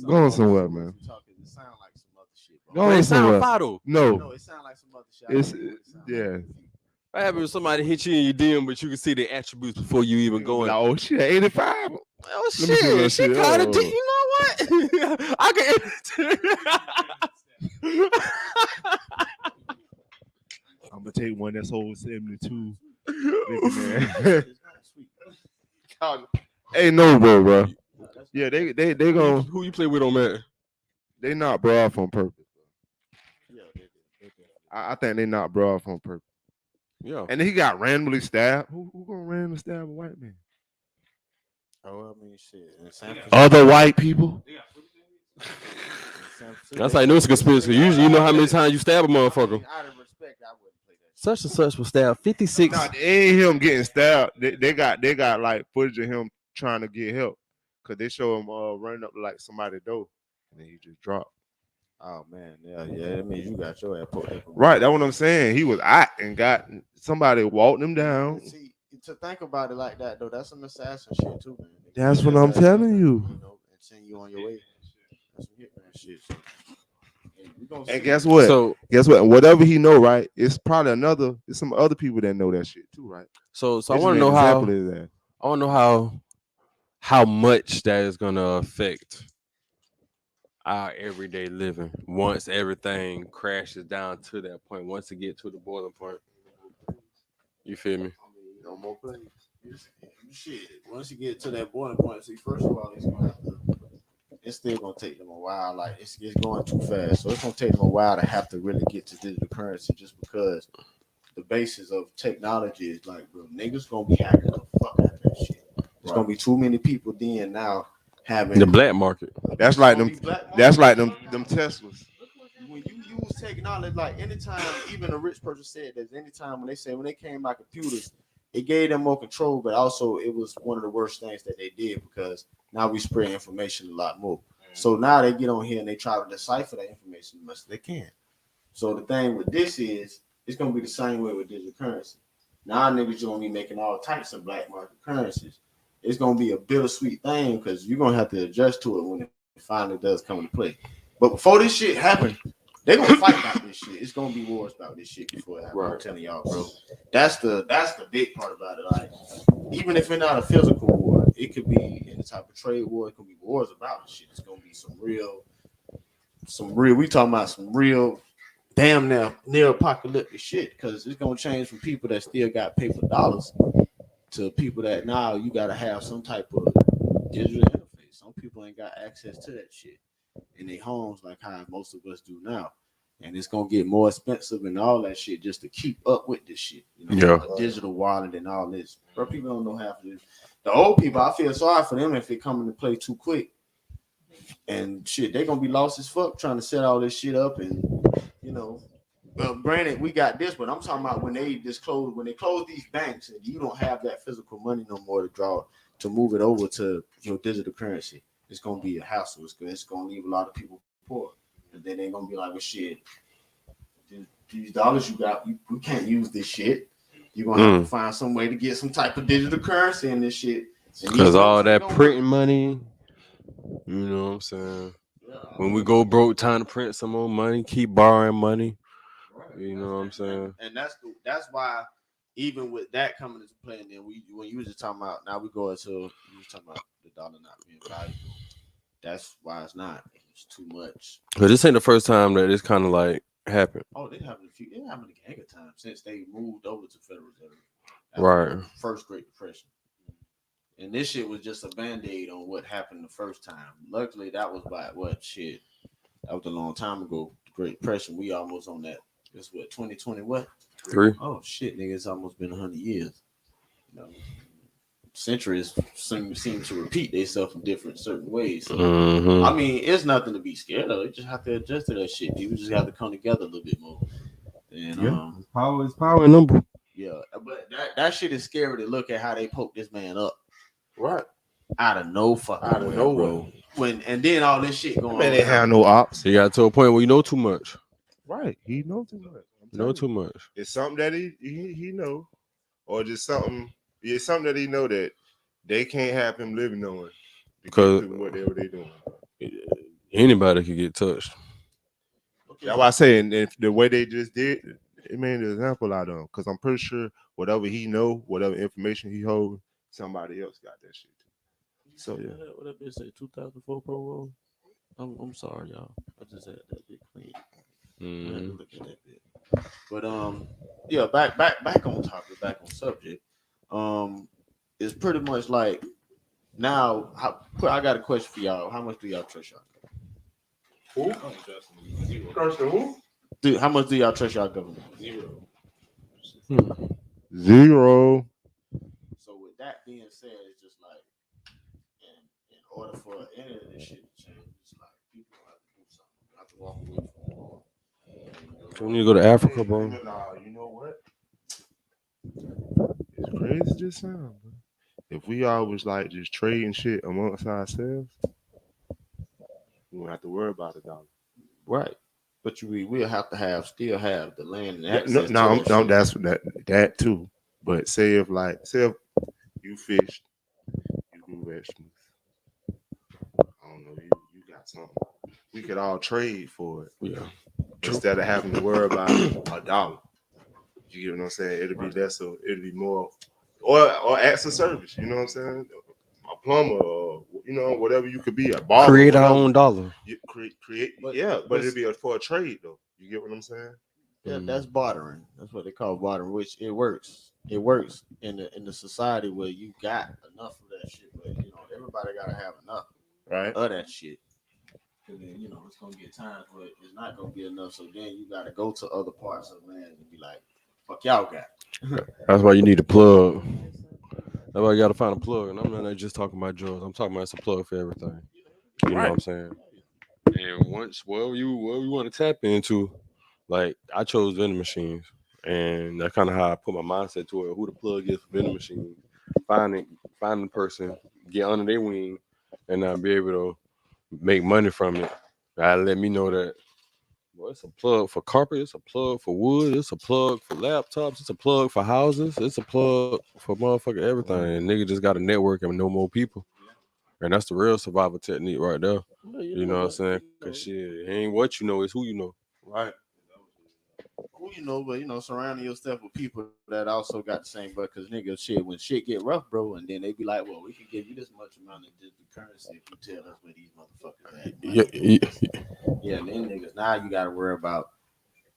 Speaker 2: Going somewhere, man.
Speaker 3: It sound like some other shit, bro.
Speaker 2: Going
Speaker 1: It sound
Speaker 2: somewhere.
Speaker 1: vital.
Speaker 2: No,
Speaker 3: it sound like some other shit.
Speaker 2: it's yeah.
Speaker 1: What happens if somebody hit you in your DM, but you can see the attributes before you even go in?
Speaker 2: Like, oh shit, 85.
Speaker 1: Oh
Speaker 2: Let me see that
Speaker 1: shit, she
Speaker 2: shit.
Speaker 1: kind of
Speaker 2: Oh.
Speaker 1: did. You know what? I
Speaker 2: I'm gonna take one that's old 72.
Speaker 1: can.
Speaker 2: Hey, no, bro. Yeah, they gonna
Speaker 1: Who you play with on that?
Speaker 2: they not bro off on purpose. I think they not bro off on purpose.
Speaker 1: Yeah.
Speaker 2: And then he got randomly stabbed. Who gonna randomly stab a white man?
Speaker 3: Oh, I mean, shit.
Speaker 2: Other white people.
Speaker 1: That's like news conspiracy. Usually, you know how many times you stab a motherfucker.
Speaker 3: Out of respect, I wouldn't play that.
Speaker 1: Such and such was stabbed 56.
Speaker 2: Nah, it ain't him getting stabbed. They got like footage of him trying to get help because they show him running up to like somebody's door and then he just dropped.
Speaker 3: Oh man, yeah. That means you got your ass poked up.
Speaker 2: Right, that's what I'm saying. He was out and got somebody walked him down.
Speaker 3: See, to think about it like that though, that's some assassin shit too, man.
Speaker 2: That's what I'm telling you.
Speaker 3: You know, and send you on your way. That's some hitman shit. So,
Speaker 2: and guess what? Guess what? Whatever he know, right? It's probably it's some other people that know that shit too, right?
Speaker 1: So I want to know how. I want to know how much that is gonna affect our everyday living once everything crashes down to that point. Once it get to the boiling point, you feel me?
Speaker 3: No more plays. Shit. Once you get to that boiling point, see, first of all, it's still gonna take them a while. Like it's going too fast, so it's gonna take them a while to have to really get to digital currency, just because the basis of technology is like, bro, niggas gonna be hacking the fuck out of that shit. There's gonna be too many people then now having
Speaker 1: the black market.
Speaker 2: That's like them. That's like them Teslas.
Speaker 3: When you use was technology. Like anytime, even a rich person said that anytime when they came by computers, it gave them more control, but also it was one of the worst things that they did because now we spread information a lot more. So now they get on here and they try to decipher that information as much as they can. So the thing with this is it's gonna be the same way with digital currency. Now niggas gonna be making all types of black market currencies. It's gonna be a bittersweet thing because you're gonna have to adjust to it when it finally does come into play. But before this shit happens, they're gonna fight about this shit. It's gonna be wars about this shit before it happens. Right. I'm telling y'all, bro. That's the big part about it. Like, even if it's not a physical war, it could be any type of trade war. It could be wars about this shit. It's gonna be some real. We talking about some real, damn near apocalyptic shit because it's gonna change from people that still got paper dollars to people that now you gotta have some type of digital interface. Some people ain't got access to that shit in their homes like how most of us do now. And it's gonna get more expensive and all that shit just to keep up with this shit. You know, a digital wallet and all this. Bro, people don't know half of this. The old people, I feel sorry for them if they come into play too quick. And shit, they gonna be lost as fuck trying to set all this shit up. And you know, granted, we got this, but I'm talking about when they close these banks and you don't have that physical money no more to move it over to your digital currency. It's gonna be a hassle. It's gonna leave a lot of people poor. And then they're gonna be like, well, shit, these dollars you got, we can't use this shit. You're gonna have to find some way to get some type of digital currency in this shit.
Speaker 1: Because all that printing money, you know what I'm saying? Yeah, when we go broke, time to print some more money, keep borrowing money. Right. You know what I'm saying?
Speaker 3: And that's why, even with that coming into play, and then when you was just talking about, now we go into you was talking about the dollar not being valuable. That's why it's not. It's too much.
Speaker 1: But this ain't the first time that it's kind of like happened.
Speaker 3: Oh, it happened a gang of times since they moved over to Federal Reserve.
Speaker 1: Right.
Speaker 3: First Great Depression. And this shit was just a band-aid on what happened the first time. Luckily, that was by what shit. That was a long time ago. The Great Depression. We almost on that. It's what 2020 what?
Speaker 1: 3.
Speaker 3: Oh shit, nigga! It's almost been 100 years. You know, centuries seem to repeat themselves in different certain ways. So, I mean, it's nothing to be scared of. You just have to adjust to that shit. People just have to come together a little bit more. And
Speaker 1: power in number.
Speaker 3: Yeah, but that shit is scary to look at how they poke this man up.
Speaker 2: Right.
Speaker 3: Out of nowhere, bro. And then all this shit going on.
Speaker 2: Man, they have no ops.
Speaker 1: He got to a point where you know too much.
Speaker 2: Right. He know too much.
Speaker 1: Know too much.
Speaker 2: It's something that he know, or just something. It's something that he know that they can't have him living on because whatever they doing.
Speaker 1: Anybody could get touched.
Speaker 2: Okay. That's why I say, and if the way they just did, it made an example out of him. Because I'm pretty sure whatever he know, whatever information he holds, somebody else got that shit too. So yeah.
Speaker 3: What that bitch say? 2004 Pro Roll. I'm sorry, y'all. I just had that bit clean. Look at that bit. But yeah, back on topic, back on subject. It's pretty much like now. I got a question for y'all. How much do y'all trust y'all?
Speaker 2: Who? Trust who?
Speaker 3: Dude, how much do y'all trust y'all government?
Speaker 2: 0. 0.
Speaker 3: So with that being said, it's just like in order for any of this shit to change, it's like people have to do something. Have to walk away from war.
Speaker 1: We need to go to Africa, bro.
Speaker 2: Nah, you know what? It's crazy this sound, bro. If we always like just trading shit amongst ourselves, we don't have to worry about it, dog.
Speaker 3: Right. But we'll have to still have the land and access.
Speaker 2: No, that's that too. But say if you fished, you grew vegetables. I don't know, you got something. We could all trade for it.
Speaker 1: Yeah.
Speaker 2: Instead of having to worry about $1. You get what I'm saying? It'll be less, so it'll be more, or acts of service. You know what I'm saying? A plumber, or whatever you could be. A barber,
Speaker 1: create our own dollar.
Speaker 2: You create, but it'll be for a trade though. You get what I'm saying?
Speaker 3: Yeah, that's bartering. That's what they call bartering, which it works. It works in the society where you got enough of that shit, but everybody gotta have enough,
Speaker 2: right,
Speaker 3: of that shit. And then it's gonna get times where it's not gonna be enough. So then you gotta go to other parts of the land and be like, "Fuck y'all got."
Speaker 1: That's why you need a plug. That's why you gotta find a plug. And I'm not just talking about drugs. I'm talking about it's a plug for everything. You know what I'm saying? And once wherever you want to tap into, Like I chose vending machines, and that's kind of how I put my mindset to it. Who the plug is for vending machines? Find the person, get under their wing, and be able to make money from it. That let me know that. Well, it's a plug for carpet. It's a plug for wood. It's a plug for laptops. It's a plug for houses. It's a plug for motherfucking everything. And nigga just got to network and know more people. And that's the real survival technique right there.
Speaker 3: Well,
Speaker 1: You know what I'm saying? Cause shit, it ain't what you know, it's who you know.
Speaker 3: right. Who you know, but surrounding yourself with people that also got the same. But because nigga, shit, when shit get rough, bro, and then they be like, well, we can give you this much amount of the currency if you tell us where these motherfuckers at. Yeah, and then niggas, now you got to worry about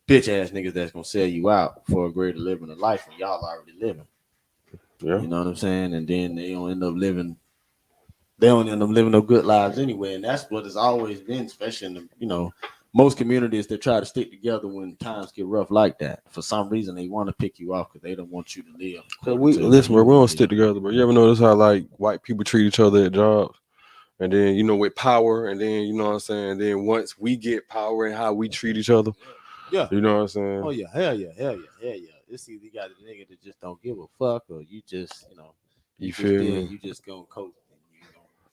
Speaker 3: bitch ass niggas that's gonna sell you out for a greater living of life, and y'all already living.
Speaker 1: Yeah.
Speaker 3: You know what I'm saying? And then they don't end up living. They don't end up living no good lives anyway, and that's what it's always been, especially in the most communities that try to stick together when times get rough like that. For some reason, they want to pick you off because they don't want you to live.
Speaker 1: Listen, bro, we don't stick together, bro. You ever notice how like white people treat each other at jobs? And then, with power, and then, you know what I'm saying? Then once we get power and how we treat each other,
Speaker 3: Yeah.
Speaker 1: you know what I'm saying?
Speaker 3: Oh yeah, hell yeah, hell yeah, hell yeah. It's either you got a nigga that just don't give a fuck, or you just,
Speaker 1: You feel me?
Speaker 3: You just gonna cope.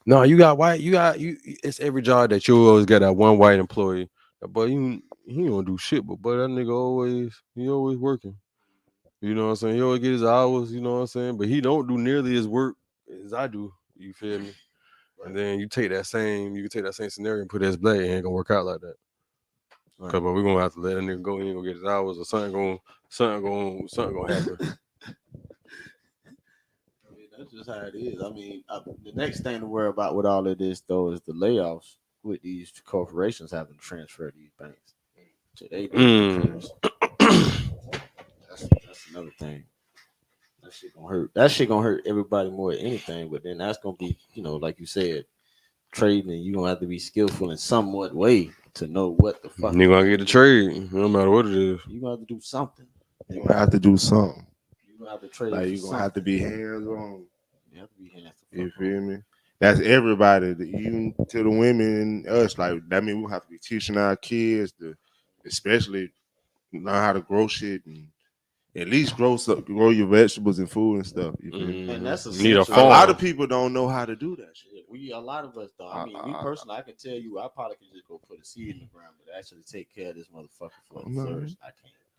Speaker 1: No, you got white. It's every job that you always got that one white employee. But he don't do shit. But that nigga he always working. You know what I'm saying? He always get his hours. You know what I'm saying? But he don't do nearly as work as I do. You feel me? And then you can take that same scenario and put it as black. It ain't gonna work out like that.
Speaker 3: Right.
Speaker 1: Cause but we're gonna have to let a nigga go. He ain't gonna get his hours, or something gonna happen.
Speaker 3: That's just how it is. I mean, the next thing to worry about with all of this though is the layoffs with these corporations having to transfer these banks to they That's another thing. That shit gonna hurt. That shit gonna hurt everybody more than anything. But then that's gonna be, like you said, trading. And you gonna have to be skillful in somewhat way to know what the fuck.
Speaker 1: You gonna get the trade, no matter what it is.
Speaker 3: You gonna have to do something.
Speaker 2: You gonna have to do something.
Speaker 3: You gonna have to trade.
Speaker 2: Like you gonna have to be hands on.
Speaker 3: You have to be hands.
Speaker 2: You feel me? That's everybody, even to the women and us. Like that means we have to be teaching our kids to, especially learn how to grow shit and at least grow your vegetables and food and stuff. You feel me?
Speaker 3: And that's
Speaker 1: Need a
Speaker 2: A
Speaker 1: farm.
Speaker 2: lot of people don't know how to do that shit.
Speaker 3: A lot of us though. I mean, me personally, I can tell you, I probably can just go put a seed in the ground, but actually take care of this motherfucker for the flourish, I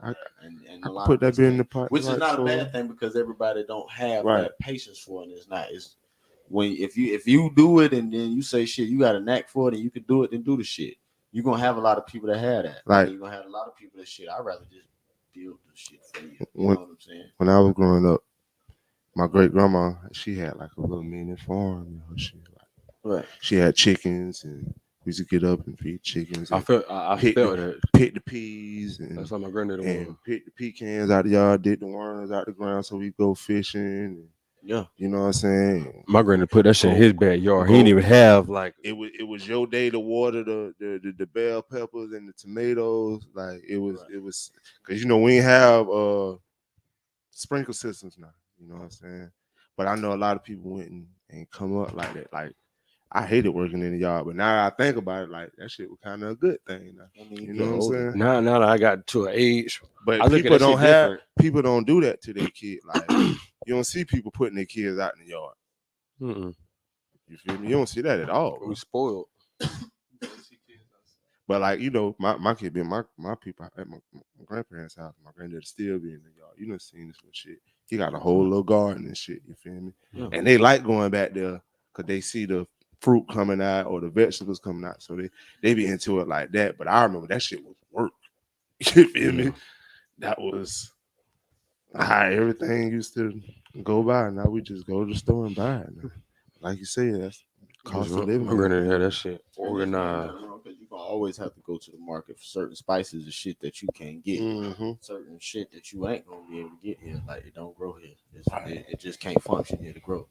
Speaker 3: can't. And a lot
Speaker 2: put that bit in the pot,
Speaker 3: which is not
Speaker 2: so
Speaker 3: a bad thing because everybody don't have that patience for it. It's when if you do it and then you say shit, you got a knack for it and you can do it, then do the shit. You're gonna have a lot of people that have that.
Speaker 2: Like
Speaker 3: you're gonna have a lot of people that shit. I'd rather just build the shit for you. You know what I'm saying?
Speaker 2: When I was growing up, my great grandma, she had like a little mini farm and her shit.
Speaker 3: Right.
Speaker 2: She had chickens and we used to get up and feed chickens.
Speaker 1: I felt that.
Speaker 2: Pick the peas and
Speaker 1: that's how my granddaddy was.
Speaker 2: Pick the pecans out of the yard, dig the worms out the ground so we go fishing. And,
Speaker 3: yeah.
Speaker 2: You know what I'm saying?
Speaker 1: My granddaddy put that shit in his backyard. He didn't even have like
Speaker 2: it was your day to water the bell peppers and the tomatoes. Like it was because we ain't have sprinkle systems now. You know what I'm saying? But I know a lot of people went and come up like that. Like I hated working in the yard, but now I think about it, like that shit was kind of a good thing. Now. I mean, you know what I'm saying?
Speaker 1: Now that I got to an age,
Speaker 2: but people don't do that to their kid. Like you don't see people putting their kids out in the yard.
Speaker 1: Mm-mm.
Speaker 2: You feel me? You don't see that at all.
Speaker 1: We spoiled.
Speaker 2: But like my kid being my people at my grandparents' house, my granddad still be in the yard. You done seen this little shit. He got a whole little garden and shit. You feel me? Yeah. And they like going back there because they see the fruit coming out or the vegetables coming out, so they be into it like that. But I remember that shit was work. You feel me? That was how everything used to go by. Now we just go to the store and buy it. Now. Like you said, that's cost of living.
Speaker 1: I'm gonna have that shit organized.
Speaker 3: Because you gonna always have to go to the market for certain spices and shit that you can't get. Certain shit that you ain't gonna be able to get here. Like it don't grow here. It just can't function here to grow.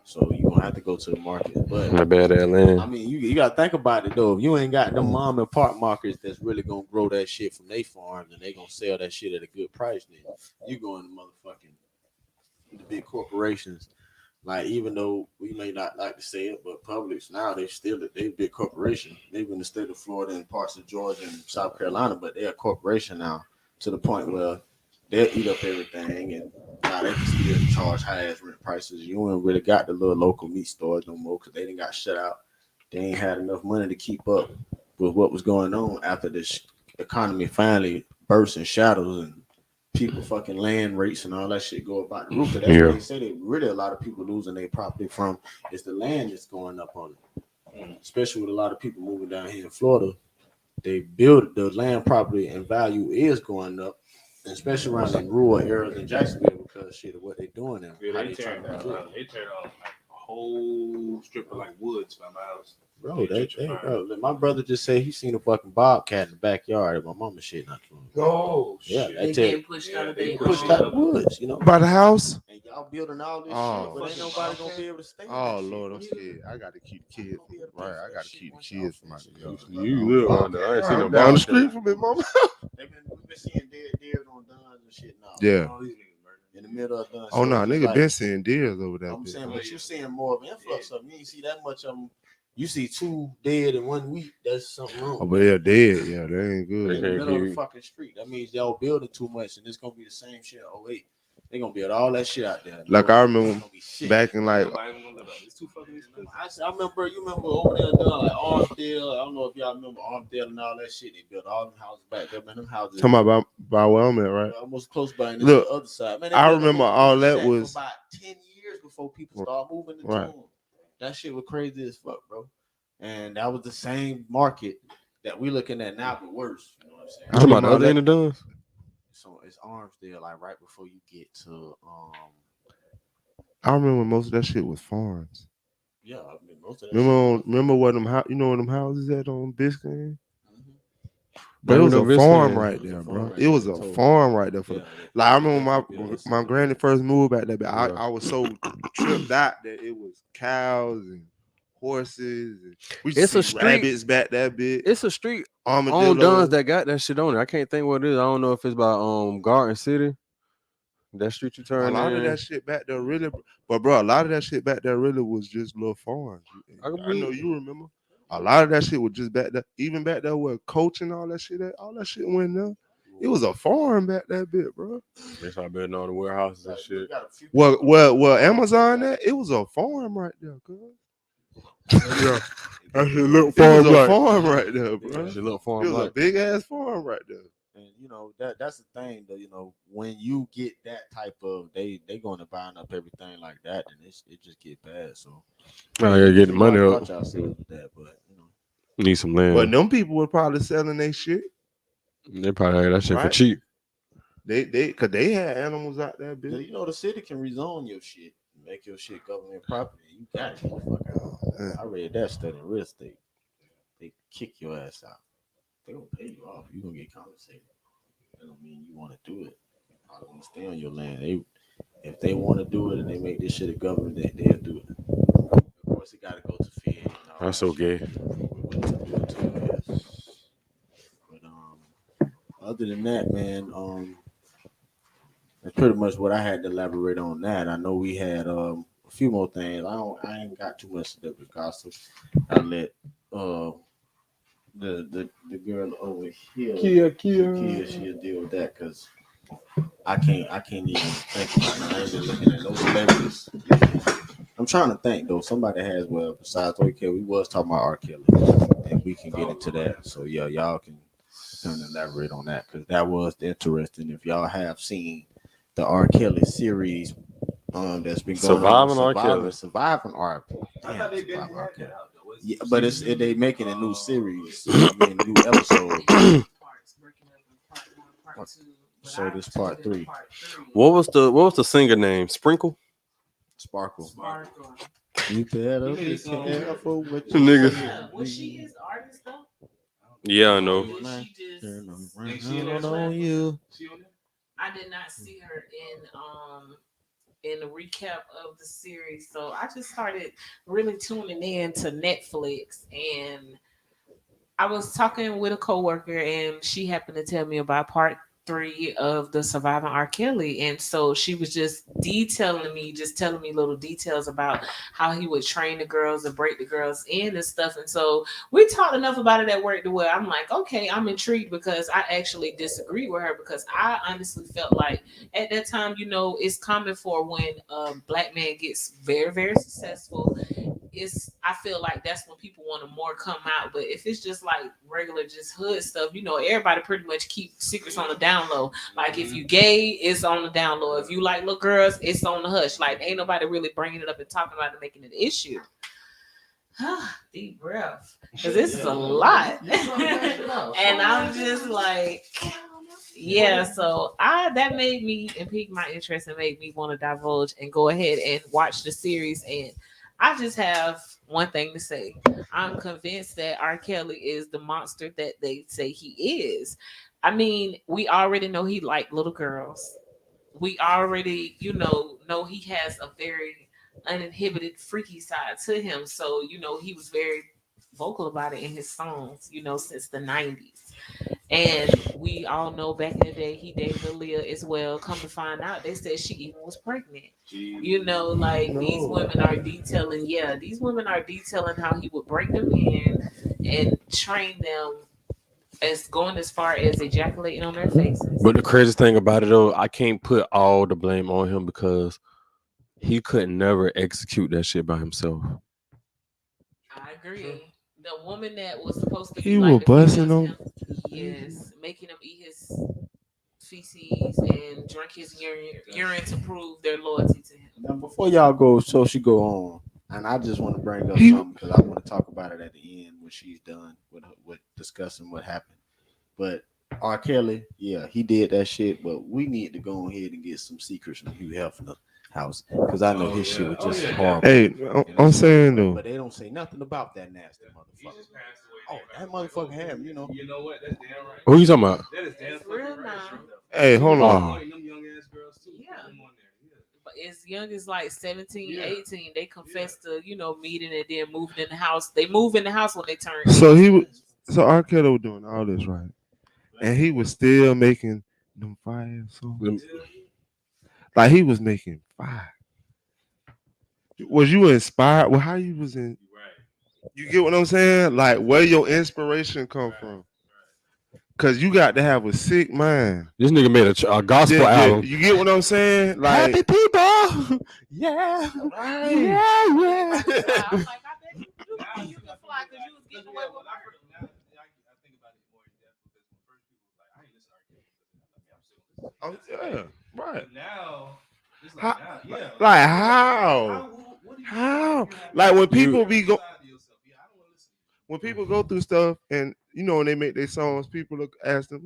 Speaker 3: So you gonna have to go to the market. But
Speaker 1: my bad ass land.
Speaker 3: I mean, you gotta think about it though. If you ain't got them mom and pop markets that's really gonna grow that shit from their farms and they gonna sell that shit at a good price, then you going to motherfucking the big corporations Like, even though we may not like to say it, but Publix now they big corporation. They've in the state of Florida and parts of Georgia and South Carolina, but they're a corporation now to the point where they'll eat up everything, and now they can still charge high ass rent prices. You ain't really got the little local meat stores no more because they didn't got shut out. They ain't had enough money to keep up with what was going on after this economy finally burst in shadows and people fucking land rates and all that shit go about the roof. That's what they say that really a lot of people losing their property from is the land that's going up on it. Especially with a lot of people moving down here in Florida. They build the land property and value is going up, especially around in rural areas in Jacksonville because shit of what they're doing there.
Speaker 5: Yeah, they tear on like a whole strip of like woods by my house.
Speaker 3: Bro, my brother just said he seen a fucking bobcat in the backyard at my mama's shit not too long.
Speaker 5: Oh,
Speaker 3: yeah,
Speaker 5: shit.
Speaker 3: they
Speaker 4: getting pushed out of their
Speaker 3: pushed out the woods, you know.
Speaker 2: By the house.
Speaker 3: And y'all building all this
Speaker 2: Oh,
Speaker 3: shit, but ain't nobody gonna be able to stay.
Speaker 2: Oh Lord, I'm scared. I gotta keep the kids. Right, I gotta keep the kids from my yard.
Speaker 1: You live around there. I ain't seen no
Speaker 2: down the
Speaker 1: bobcat.
Speaker 2: street from me, mama.
Speaker 3: We've been seeing deers on Duns and shit now.
Speaker 2: Yeah.
Speaker 3: In the middle of Duns.
Speaker 2: Oh no,
Speaker 3: it's
Speaker 2: nigga
Speaker 3: like,
Speaker 2: been seeing deers over there.
Speaker 3: I'm saying, but you seeing more of an influx of them. You ain't see that much of them. You see 2 dead in 1 week. That's something wrong.
Speaker 2: Oh, but they're dead. Yeah, they ain't
Speaker 3: In
Speaker 2: good.
Speaker 3: the middle of the fucking street. That means y'all building too much, and it's gonna be the same shit. Oh wait, they gonna build all that shit out there.
Speaker 2: Like I remember back in like
Speaker 5: It's too fucking expensive.
Speaker 3: I remember. You remember over there doing like Armdale. I don't know if y'all remember Armdale and all that shit. They built all them houses back there. Man, them houses.
Speaker 2: talking about by where I'm at, right?
Speaker 3: Almost close by. And
Speaker 2: Look,
Speaker 3: the other side. Man,
Speaker 2: I remember all that was
Speaker 3: for about 10 years before people started moving to them. That shit was crazy as fuck, bro. And that was the same market that we looking at now, but worse. You know what I'm saying?
Speaker 1: You talking about the other end of Duns?
Speaker 3: So it's Armsdale, like right before you get to
Speaker 2: I remember most of that shit was farms.
Speaker 3: yeah, I mean, most of that
Speaker 2: Remember what them you know where them houses at on Biscayne?
Speaker 1: But
Speaker 2: It was
Speaker 1: no
Speaker 2: a
Speaker 1: Biscayne.
Speaker 2: farm right there, bro. It was a farm right there. Like I remember my granny first moved back there, but I was so tripped out that it was cows and horses. And we
Speaker 1: It's
Speaker 2: see
Speaker 1: a street-
Speaker 2: rabbits back that bit.
Speaker 1: It's a street on
Speaker 2: Armadillo.
Speaker 1: Duns that got that shit on it. I can't think what it is. I don't know if it's by Garden City. That street you
Speaker 2: A
Speaker 1: turn
Speaker 2: lot
Speaker 1: in.
Speaker 2: of that shit back there really, but bro, a lot of that shit back there really was just little farms. I know you remember. A lot of that shit was just back there, even back there where Coach and all that shit at, all that shit went there. It was a farm back that bit, bro.
Speaker 1: They start building all the warehouses and shit.
Speaker 2: Well, Amazon that it was a farm right there, cuz. Yeah, that shit look farm. It was a farm right there, bro.
Speaker 1: That shit look farm.
Speaker 2: It was a big ass farm right there.
Speaker 3: And you know that's the thing though. You know when you get that type of they going to buying up everything like that, then it just get bad. So
Speaker 1: yeah, get the money up.
Speaker 3: With that, but you know,
Speaker 1: Need some land.
Speaker 2: But them people were probably selling their shit.
Speaker 1: They probably had that shit for cheap.
Speaker 2: Cause they had animals out there, bitch.
Speaker 3: you know the city can rezone your shit, make your shit government property. You got it. I read that study in real estate. They kick your ass out. They gonna pay you off. You gonna get compensated. That don't mean you want to do it. I don't want to stay on your land. If they want to do it and they make this shit a government, they'll do it. Of course, it got to go to Fed.
Speaker 1: That's so gay.
Speaker 3: But other than that, man, that's pretty much what I had to elaborate on that. I know we had a few more things. I ain't got too much to do with gossip. I let the girl over here, Kia, she'll deal with that because I can't even think about it. I ain't been looking at no celebrities. I'm trying to think though. Somebody has besides OK, we was talking about R. Kelly, and we can get into that. So yeah, y'all can elaborate on that because that was interesting. If y'all have seen the R. Kelly series, that's been going on, surviving R. Kelly. Yeah, but they making a new series, a new episode. So this part 3.
Speaker 1: What was the singer name? Sparkle.
Speaker 3: You better be careful what
Speaker 1: you niggas.
Speaker 4: Yeah, was she his artist though?
Speaker 1: Yeah, I know.
Speaker 4: She just, I did not see her in the recap of the series, so I just started really tuning in to Netflix, and I was talking with a coworker, and she happened to tell me about part three of the surviving R. Kelly. And so she was just telling me little details about how he would train the girls and break the girls in and stuff. And so we talked enough about it at work to where I'm like, okay, I'm intrigued because I actually disagree with her because I honestly felt like at that time, it's common for when a black man gets very, very successful. I feel like that's when people want to more come out. But if it's just like regular, just hood stuff, everybody pretty much keep secrets on the down low. Like if you gay, it's on the down low. If you like little girls, it's on the hush. Like ain't nobody really bringing it up and talking about it, making it an issue. Deep breath, because this is a lot, and I'm just like, yeah. So that made me and piqued my interest and made me want to divulge and go ahead and watch the series. And I just have one thing to say. I'm convinced that R. Kelly is the monster that they say he is. I mean, we already know he liked little girls. We already, know he has a very uninhibited freaky side to him. So, he was very vocal about it in his songs, since the 90s. And we all know back in the day he dated Aaliyah as well. Come to find out, they said she even was pregnant. These women are detailing, these women are detailing how he would break them in and train them as going as far as ejaculating on their faces.
Speaker 1: But the craziest thing about it though, I can't put all the blame on him because he could never execute that shit by himself.
Speaker 4: I agree. The woman that was supposed to
Speaker 2: He
Speaker 4: be
Speaker 2: was
Speaker 4: like the
Speaker 2: busting
Speaker 4: female
Speaker 2: them.
Speaker 4: yes, making him eat his feces and drink his urine to prove their loyalty to him.
Speaker 3: Now, before y'all go, so she go on, and I just want to bring up something because I want to talk about it at the end when she's done with discussing what happened. But R. Kelly, yeah, he did that shit, but we need to go ahead and get some secrets from Hugh Hefner house because I know his shit was just horrible.
Speaker 2: Hey, I'm saying though.
Speaker 3: But they don't say nothing about that nasty motherfucker. Oh, that motherfucker had him,
Speaker 5: You know what? That's damn right.
Speaker 1: Who you talking about?
Speaker 5: That is damn
Speaker 4: It's real
Speaker 5: fucking right.
Speaker 4: now.
Speaker 2: Hey, hold on.
Speaker 5: Them young ass girls too.
Speaker 4: Yeah.
Speaker 5: Put them on there. Yeah.
Speaker 4: But as young as like 17,
Speaker 5: Yeah.
Speaker 4: 18, they confess to, meeting and then moving in the house. They move in the house when they turn
Speaker 2: So
Speaker 4: 18.
Speaker 2: he was. So R. Kelly was doing all this right, and he was still making them fire songs. Like he was making fire. Was you inspired? Well, how you was in? You get what I'm saying? Like where your inspiration come from? Cause you got to have a sick mind.
Speaker 1: This nigga made a gospel album.
Speaker 2: You get what I'm saying? Like
Speaker 1: Happy people. Yeah.
Speaker 2: right.
Speaker 1: Yeah.
Speaker 4: I'm like, I bet you can fly because you was getting away with murder.
Speaker 5: I think about it more in depth because when first people was like, I ain't listen to R. Kelly.
Speaker 2: Oh yeah, right.
Speaker 5: But now, it's like,
Speaker 2: How-
Speaker 5: now, yeah.
Speaker 2: Like how?
Speaker 5: What do you
Speaker 2: How?
Speaker 5: do?
Speaker 2: Like when people be go,
Speaker 5: Outside of yourself. Yeah, I don't want to listen.
Speaker 2: when people go through stuff and when they make their songs, people look ask them,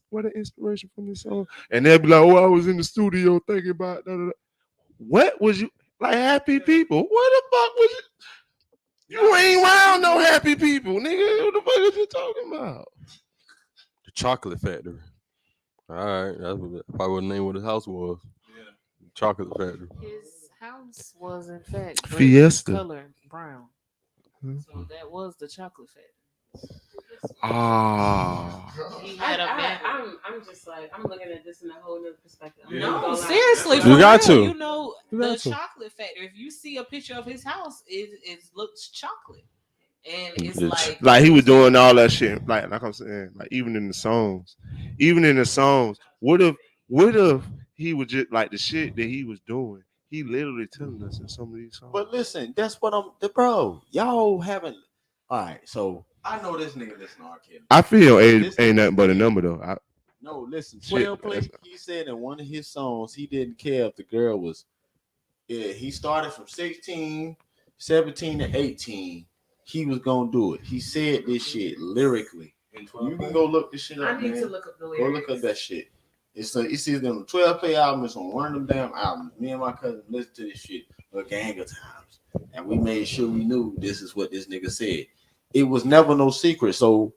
Speaker 2: what the inspiration from this song? And they'll be like, oh, I was in the studio thinking about that. What was you like happy people? What the fuck was you? You ain't around no happy people, nigga. What the fuck is you talking about?
Speaker 1: The Chocolate Factory. All right, that's probably what the name of his house was.
Speaker 5: Yeah.
Speaker 1: Chocolate Factory.
Speaker 4: His house was, in fact,
Speaker 2: Fiesta.
Speaker 4: color brown.
Speaker 2: Hmm.
Speaker 4: So that was the chocolate factory.
Speaker 2: Ah.
Speaker 4: He had a man.
Speaker 6: I'm just like I'm looking at this in a whole other perspective. I'm
Speaker 5: Yeah.
Speaker 6: not gonna
Speaker 4: No,
Speaker 6: lie.
Speaker 4: seriously,
Speaker 1: You
Speaker 4: for
Speaker 1: got
Speaker 4: real,
Speaker 1: to.
Speaker 4: the
Speaker 1: got to.
Speaker 4: chocolate factory. If you see a picture of his house, it looks chocolate, and it's
Speaker 1: It's-
Speaker 2: Like he was doing all that shit. Like I'm saying, like even in the songs, what if he was just like the shit that he was doing? He literally telling us in some of these songs.
Speaker 3: But listen, that's what bro. Y'all haven't. All right, so I know this nigga listen to R. Kelly.
Speaker 2: I feel
Speaker 3: This
Speaker 2: ain't
Speaker 3: nigga
Speaker 2: nothing but a
Speaker 3: said-
Speaker 2: number though.
Speaker 3: No, listen,
Speaker 2: Shit,
Speaker 3: 12 play.
Speaker 2: that's-
Speaker 3: He said in one of his songs he didn't care if the girl was. Yeah, he started from 16, 17 to 18. He was gonna do it. He said this shit lyrically. You can go look this shit up,
Speaker 4: I need
Speaker 3: man.
Speaker 4: to look up the
Speaker 3: Go
Speaker 4: lyrics.
Speaker 3: look up that shit. It's either on the 12 play album, it's on one of them damn albums. Me and my cousin listened to this shit a gang of times. And we made sure we knew this is what this nigga said. It was never no secret. So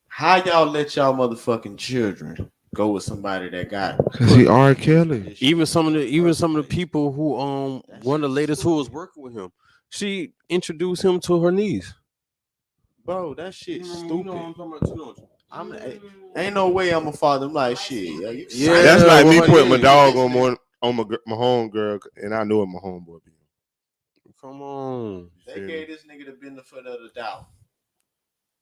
Speaker 3: how y'all let y'all motherfucking children go with somebody that got
Speaker 2: Cause he R. Kelly.
Speaker 1: Even some of the people who one of the latest who was working with him, she introduced him to her niece.
Speaker 3: Bro, that shit
Speaker 1: You know
Speaker 3: stupid.
Speaker 1: what I'm talking about too, don't you?
Speaker 3: Ain't no way I'm a father. I'm like shit.
Speaker 2: Yeah, that's like me putting my dog on my home girl, and I know what my homeboy be.
Speaker 1: Come on.
Speaker 3: They gave this nigga the benefit of the doubt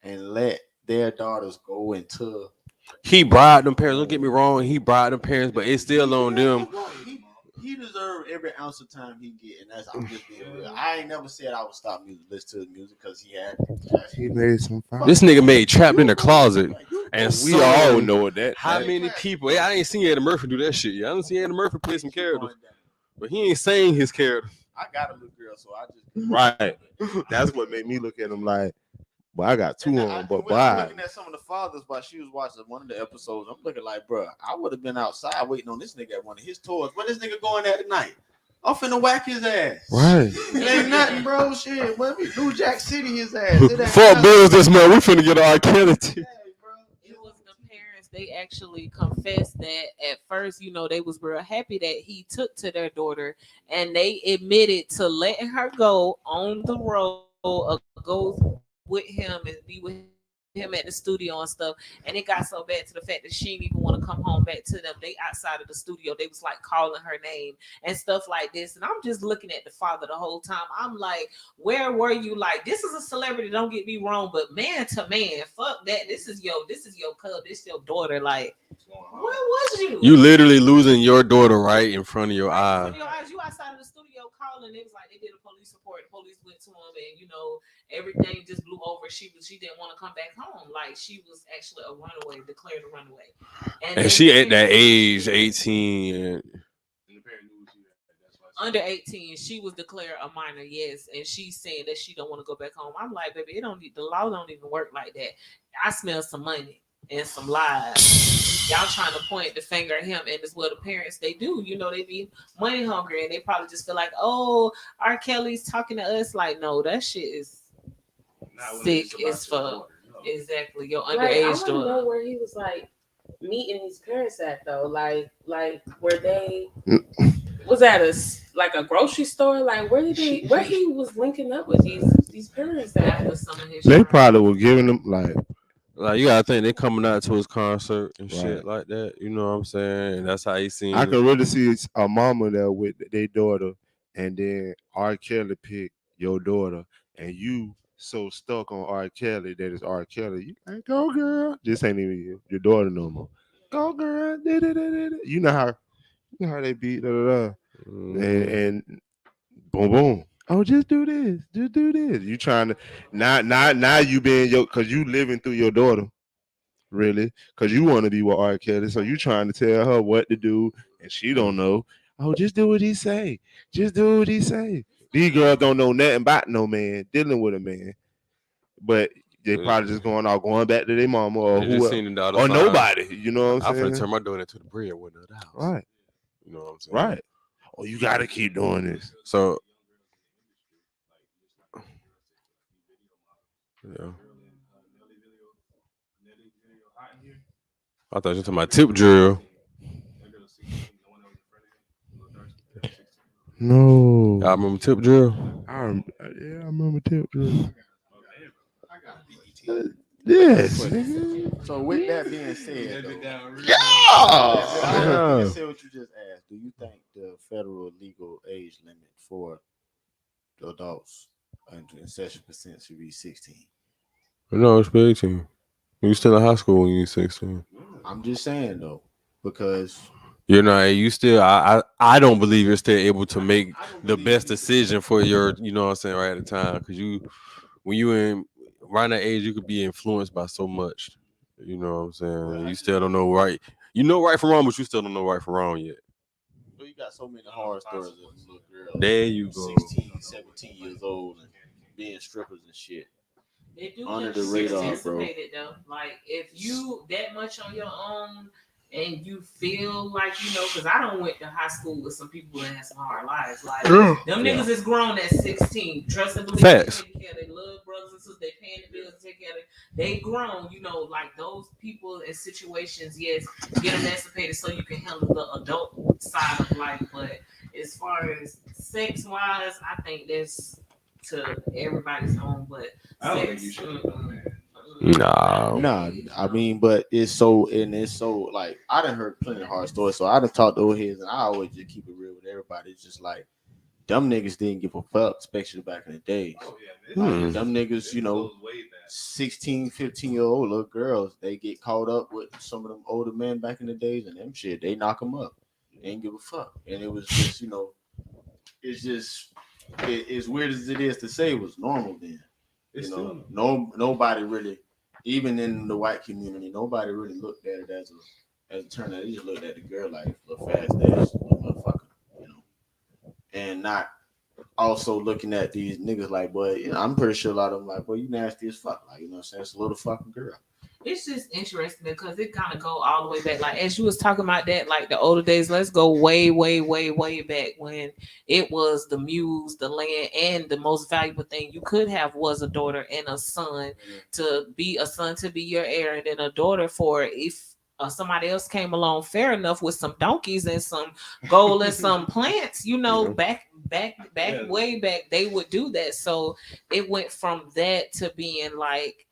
Speaker 3: and let their daughters go into.
Speaker 1: He bribed them parents. Don't get me wrong. He bribed them parents, but it's still on them.
Speaker 3: He deserved every ounce of time he get, and I'm just being real. I ain't never said I would stop music, listen to the music, because he
Speaker 2: made some fun.
Speaker 1: This nigga made Trapped in the Closet, and
Speaker 2: we all know that.
Speaker 1: How many people? I ain't seen Eddie Murphy do that shit. I didn't see Eddie Murphy play some characters, but he ain't saying his character.
Speaker 3: I got a little girl, so I just
Speaker 2: right. That's what made me look at him like. But I got two on, but
Speaker 3: I'm looking at some of the fathers while she was watching one of the episodes. I'm looking like, bro, I would have been outside waiting on this nigga at one of his tours. Where this nigga going at tonight? I'm finna whack his ass.
Speaker 2: Right.
Speaker 3: It ain't nothing, bro. Shit. What we New Jack City his ass.
Speaker 1: Fuck bills this month. We finna get our Kennedy.
Speaker 4: It was the parents. They actually confessed that at first, they was real happy that he took to their daughter, and they admitted to letting her go on the road, go with him and be with him at the studio and stuff. And it got so bad to the fact that she didn't even want to come home back to them. They outside of the studio, they was like calling her name and stuff like this. And I'm just looking at the father the whole time. I'm like, where were you? Like, this is a celebrity, don't get me wrong, but man to man, fuck that. This is your cub, this is your daughter. Like, where was you?
Speaker 1: You literally losing your daughter right in front of your eyes.
Speaker 4: You outside of the studio calling. It was like they did a police report. The police went to him, and everything just blew over. She didn't want to come back home. Like, she was actually a runaway, declared a runaway.
Speaker 1: And she at that age, 18.
Speaker 4: Under 18, she was declared a minor, yes, and she's saying that she don't want to go back home. I'm like, baby, the law don't even work like that. I smell some money and some lies. Y'all trying to point the finger at him, and it's what the parents they do. They be money hungry, and they probably just feel like, oh, R. Kelly's talking to us. Like, no, that shit is sick as fuck. Exactly, your underage daughter.
Speaker 6: I don't know where he was like meeting his parents at though. Like where they was at a grocery store. Like where he was linking up with these parents at.
Speaker 2: They probably were giving them like
Speaker 1: you gotta think they coming out to his concert and shit like that. You know what I'm saying? And that's how he seen.
Speaker 2: I can really see a mama there with their daughter, and then R. Kelly picked your daughter, and you so stuck on R. Kelly that it's R. Kelly. You like, go girl. This ain't even your daughter no more. Go girl. You know how they beat and boom boom. Oh, just do this. Just do this. You trying to now you being because you living through your daughter, really, because you want to be with R. Kelly. So you trying to tell her what to do, and she don't know. Oh, just do what he say. Just do what he say. These girls don't know nothing about no man dealing with a man, but they probably just going back to their mama or whoever, or nobody. You know what I'm saying?
Speaker 1: I'm finna turn my daughter into the breadwinner of the house.
Speaker 2: Right.
Speaker 1: You know what I'm saying?
Speaker 2: Right. Oh, you gotta keep doing this.
Speaker 1: So. Yeah. I thought you were talking about tip drill.
Speaker 2: No.
Speaker 1: I remember tip drill.
Speaker 2: I remember tip drill. Yes.
Speaker 3: So with that being said, say what you just asked. Do you think the federal legal age limit for the adults in sexual consent should be 16?
Speaker 1: No, it's 18. You still in high school when you're 16.
Speaker 3: I'm just saying though, because
Speaker 1: you still. I don't believe you're still able to make the best decision for your. You know what I'm saying, right at the time, because when you in around that age, you could be influenced by so much. You know what I'm saying. You still don't know right. You know right from wrong, but you still don't know right from wrong yet.
Speaker 3: So you got so many horror stories of little girls.
Speaker 1: There you go.
Speaker 3: 16, 17 years old and being strippers and shit.
Speaker 4: They do
Speaker 3: under the radar, bro.
Speaker 4: Though. Like, if you that much on your own and you feel like, because I don't went to high school with some people that had some hard lives. Like, them niggas is grown at 16. Trust and believe they take care of their little brothers and sisters. They paying the bills, take care of it. They grown, like those people in situations, yes, get emancipated so you can handle the adult side of life. But as far as sex wise, I think that's to everybody's own. But
Speaker 5: I don't think you should have done that.
Speaker 1: Nah.
Speaker 3: I mean, but it's so like I done heard plenty of hard stories. So I done talked to old heads, and I always just keep it real with everybody. It's just like dumb niggas didn't give a fuck, especially back in the days. Like, dumb niggas, 16, 15-year-old little girls, they get caught up with some of them older men back in the days, and them shit, they knock them up. They ain't give a fuck. And it was just, it's just, as weird as it is to say, it was normal then. Nobody really, even in the white community, nobody really looked at it as a turn. They just looked at the girl like little fast ass motherfucker, and not also looking at these niggas like, boy, I'm pretty sure a lot of them like, boy, you nasty as fuck, like, you know what I'm saying? It's a little fucking girl.
Speaker 4: It's just interesting because it kind of go all the way back. Like as you was talking about that, like the older days, let's go way, way, way, way back when it was the muse, the land, and the most valuable thing you could have was a daughter and a son. To be a son to be your heir, and then a daughter for if somebody else came along fair enough with some donkeys and some gold and some plants, back way back, they would do that. So it went from that to being like,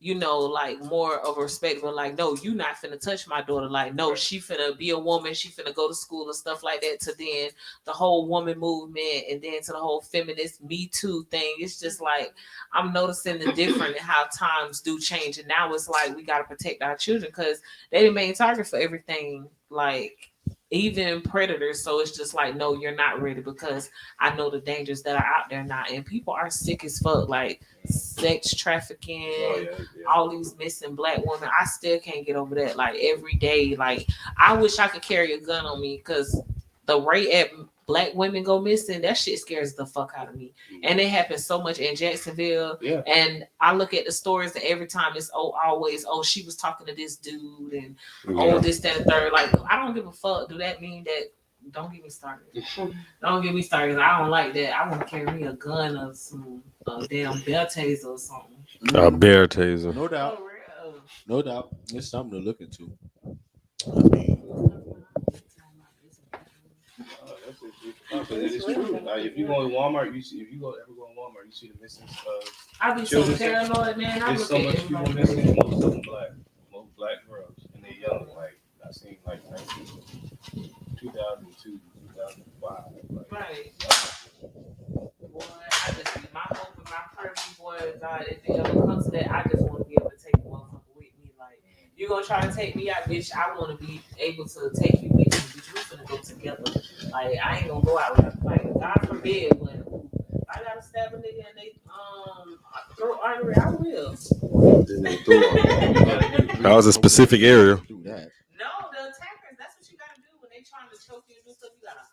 Speaker 4: like more of a respect, but like, no, you not finna touch my daughter. Like, no, she finna be a woman. She finna go to school and stuff like that. To then the whole woman movement, and then to the whole feminist Me Too thing. It's just like I'm noticing the difference in how times do change, and now it's like we gotta protect our children because they the main target for everything. Like even predators. So it's just like, no, you're not ready because I know the dangers that are out there now, and people are sick as fuck. Like sex trafficking, all these missing black women. I still can't get over that. Like every day, like I wish I could carry a gun on me because the rate at black women go missing, that shit scares the fuck out of me. And it happens so much in Jacksonville.
Speaker 3: Yeah.
Speaker 4: And I look at the stories and every time it's always she was talking to this dude and this, that, and third. Like I don't give a fuck. Do that mean that? Don't get me started. Don't get me started. I don't like that. I want to carry me a gun or some damn bear taser or something.
Speaker 1: A bear taser.
Speaker 3: No doubt. No doubt. It's something to look into. I mean,
Speaker 5: it's true. Like, if you go in Walmart, you see. If you ever go in Walmart, you see the missing.
Speaker 4: I be so paranoid, man.
Speaker 5: There's so much people missing. Most of them most black girls, and they young. Like I seen, like 2002, 2005. Like,
Speaker 4: right. Boy, I just be my hope and my prayer, boy, God, if it ever comes to that, I just want to be able to take the motherfucker with me. Like, you gonna try to take me out, bitch? I want to be able to take you with me, bitch. We're gonna go together. Like, I ain't gonna go out with a fight. God forbid, when I gotta stab a nigga and they throat artery, I will.
Speaker 1: That was a specific area.
Speaker 3: Do that.
Speaker 4: No, the attackers. That's what you gotta do when they trying to choke you and do stuff. You gotta.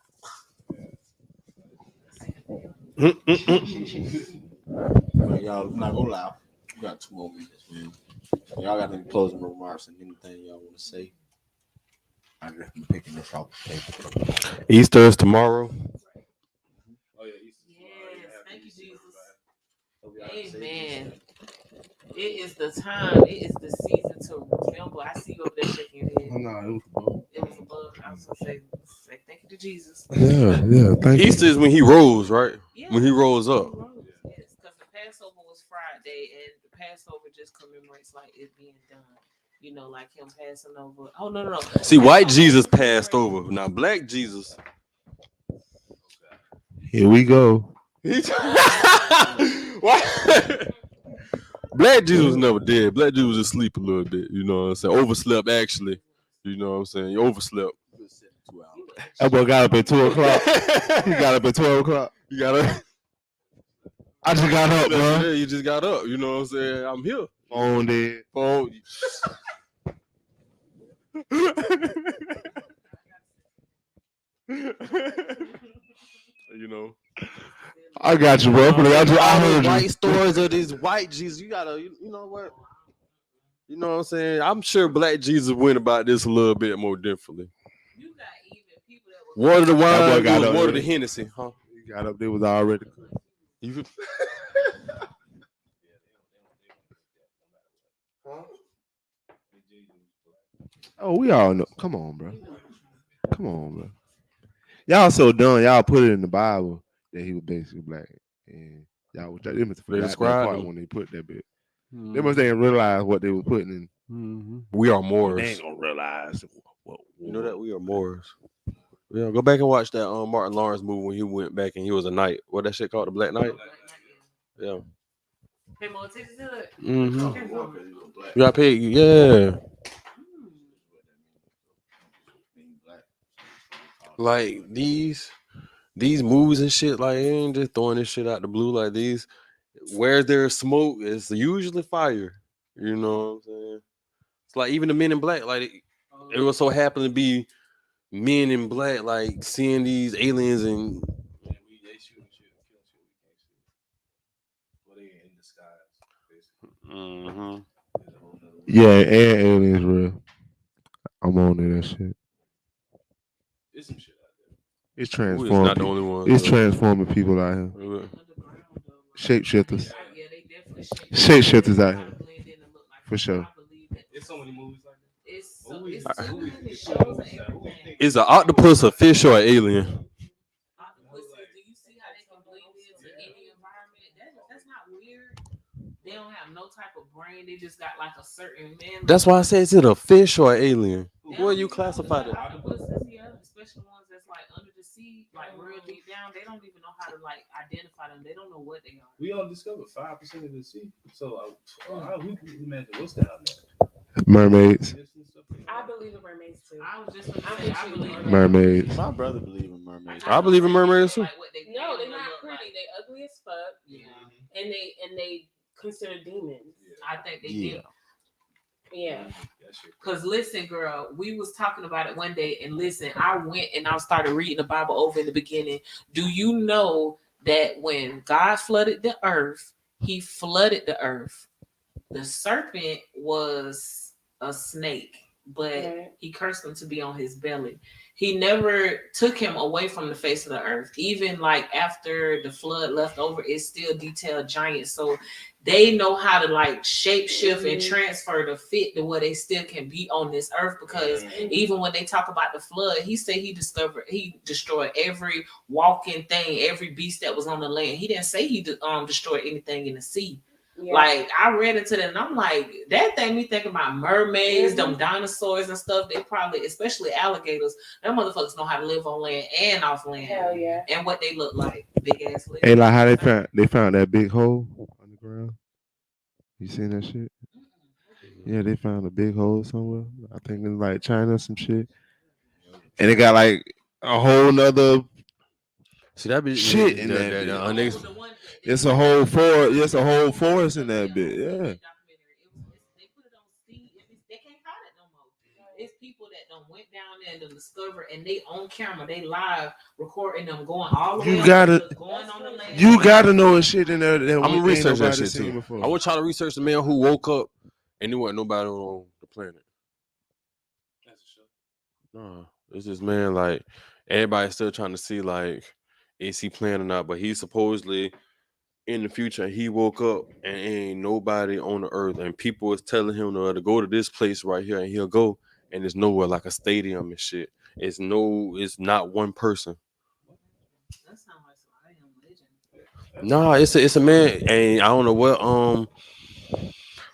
Speaker 3: But y'all, I'm not gonna lie. We got 2 more minutes, man. Y'all got any closing remarks and anything y'all want to say? I just be picking this off the table.
Speaker 1: Easter is tomorrow.
Speaker 5: oh yeah,
Speaker 4: Yes, thank you, Jesus. Amen. It is the time. It is the season to remember. I see you over there shaking your head.
Speaker 2: Oh, no, it was above.
Speaker 4: It was above. I was gonna say thank you to Jesus.
Speaker 2: Yeah. Thank you.
Speaker 1: Easter is when he rose, right?
Speaker 4: Yeah.
Speaker 1: When he rose up.
Speaker 4: Yes, because the Passover was Friday, and the Passover just commemorates like it being done. Like him passing over. Oh no.
Speaker 1: See, white Jesus passed over. Now black Jesus.
Speaker 2: Here we go.
Speaker 1: What? Black Jesus was never dead. Black Jesus was asleep a little bit. You know what I'm saying? Overslept, actually. You know what I'm saying? You overslept.
Speaker 2: That boy got up at 2 o'clock. He got up at 12 o'clock.
Speaker 1: You got up.
Speaker 2: I just got up, bro.
Speaker 1: Yeah, you just got up. You know what I'm saying? I'm here.
Speaker 2: Phone dead.
Speaker 1: Phone. You know.
Speaker 2: I got you, bro. I heard you.
Speaker 1: White stories of these white Jesus. You gotta, you know what? You know what I'm saying? I'm sure black Jesus went about this a little bit more differently.
Speaker 4: You got even people that
Speaker 1: Water the wine,
Speaker 2: got up
Speaker 1: water
Speaker 2: there.
Speaker 1: the Hennessy, huh?
Speaker 2: He got up there, was already.
Speaker 1: You
Speaker 2: Oh, we all know. Come on, bro. Y'all so dumb. Y'all put it in the Bible that he was basically black, and y'all was that
Speaker 1: described
Speaker 2: part
Speaker 1: him.
Speaker 2: when they put that bit. They must ain't realize what they were putting in.
Speaker 1: We are
Speaker 2: They
Speaker 1: Moors.
Speaker 2: ain't gonna realize what
Speaker 1: You know that we are Moors. Yeah, go back and watch that Martin Lawrence movie when he went back and he was a knight. What that shit called? The Black Knight? Yeah.
Speaker 4: Pay more attention to it.
Speaker 1: You got paid. Yeah. Like these movies and shit, like they ain't just throwing this shit out the blue like these. Where there's smoke, it's usually fire. You know what I'm saying? It's like even the Men in Black, like it was so happen to be Men in Black, like seeing these aliens and
Speaker 5: they shooting shit and killing shit we can't see. Well, they in disguise, basically.
Speaker 2: Yeah, and aliens real. I'm on to that shit.
Speaker 5: There's some shit out there.
Speaker 2: It's
Speaker 1: Ooh, it's
Speaker 2: transforming.
Speaker 1: not the only one.
Speaker 2: It's transforming people out here.
Speaker 1: Yeah.
Speaker 2: Shapeshifters.
Speaker 4: Yeah, they definitely
Speaker 2: Shapeshifters out here. For sure.
Speaker 5: There's so many movies like that.
Speaker 4: It's so many shows and everything.
Speaker 1: Is an octopus a fish or an alien?
Speaker 4: Octopuses, do you see how they can blend into any environment? That's not weird. They don't have no type of brain. They just got like a certain man.
Speaker 1: That's why I say is it a fish or an alien?
Speaker 4: They
Speaker 1: Where
Speaker 4: don't
Speaker 1: you
Speaker 4: even
Speaker 1: classify
Speaker 4: know
Speaker 1: that?
Speaker 4: octopuses, yeah, especially ones that's like under the sea, like real deep down. They don't even know how to like identify them. They don't know what they are.
Speaker 5: We only discovered 5% of the sea. So we can imagine what's down there.
Speaker 2: Mermaids.
Speaker 6: I believe in mermaids too.
Speaker 4: I was just gonna say, I believe in
Speaker 2: Mermaids.
Speaker 3: My brother believe in mermaids.
Speaker 1: I believe in mermaids too.
Speaker 4: Like what they
Speaker 6: No, they're
Speaker 4: look
Speaker 6: not
Speaker 4: like.
Speaker 6: pretty. They ugly as fuck,
Speaker 4: Yeah,
Speaker 6: and they consider demons.
Speaker 4: I think they
Speaker 3: Yeah.
Speaker 4: did.
Speaker 6: Yeah.
Speaker 4: Cause listen, girl, we was talking about it one day, and listen, I went and I started reading the Bible over in the beginning. Do you know that when God flooded the earth, He flooded the earth? The serpent was a snake, but
Speaker 6: Right.
Speaker 4: He cursed him to be on his belly. He never took him away from the face of the earth. Even like after the flood left over, it still detailed giants. So they know how to like shape shift and transfer to fit to where they still can be on this earth. Because even when they talk about the flood, he said he destroyed every walking thing, every beast that was on the land. He didn't say he destroyed anything in the sea.
Speaker 6: Yeah.
Speaker 4: Like I read into that and I'm like, that thing me thinking about mermaids, them dinosaurs and stuff. They probably, especially alligators, them motherfuckers know how to live on land and off land.
Speaker 6: Hell yeah.
Speaker 4: And what they look like, big ass lips.
Speaker 2: Hey, like how they found that big hole on the ground. You seen that shit? Yeah, they found a big hole somewhere. I think in like China or some shit. And it got like a whole nother
Speaker 1: See that be
Speaker 2: shit in that bit. It's a whole forest. It's a whole forest in that bit. Yeah.
Speaker 4: They put it on sea. They can't hide it no more. It's people that done went down there and done discovered, and they on camera, they live recording them going all the way. Going on the land.
Speaker 2: You gotta know a shit in there.
Speaker 1: I'm gonna research that shit
Speaker 2: seen
Speaker 1: too.
Speaker 2: before.
Speaker 1: I want y'all to research the man who woke up and there wasn't nobody on the planet.
Speaker 5: That's a show.
Speaker 1: No, it's this man like everybody's still trying to see like is he playing or not, but he's supposedly in the future he woke up and ain't nobody on the earth and people is telling him to go to this place right here and he'll go and there's nowhere like a stadium and shit. It's not one person.
Speaker 4: That sounds like some I Am Legend.
Speaker 1: Nah, it's a man and I don't know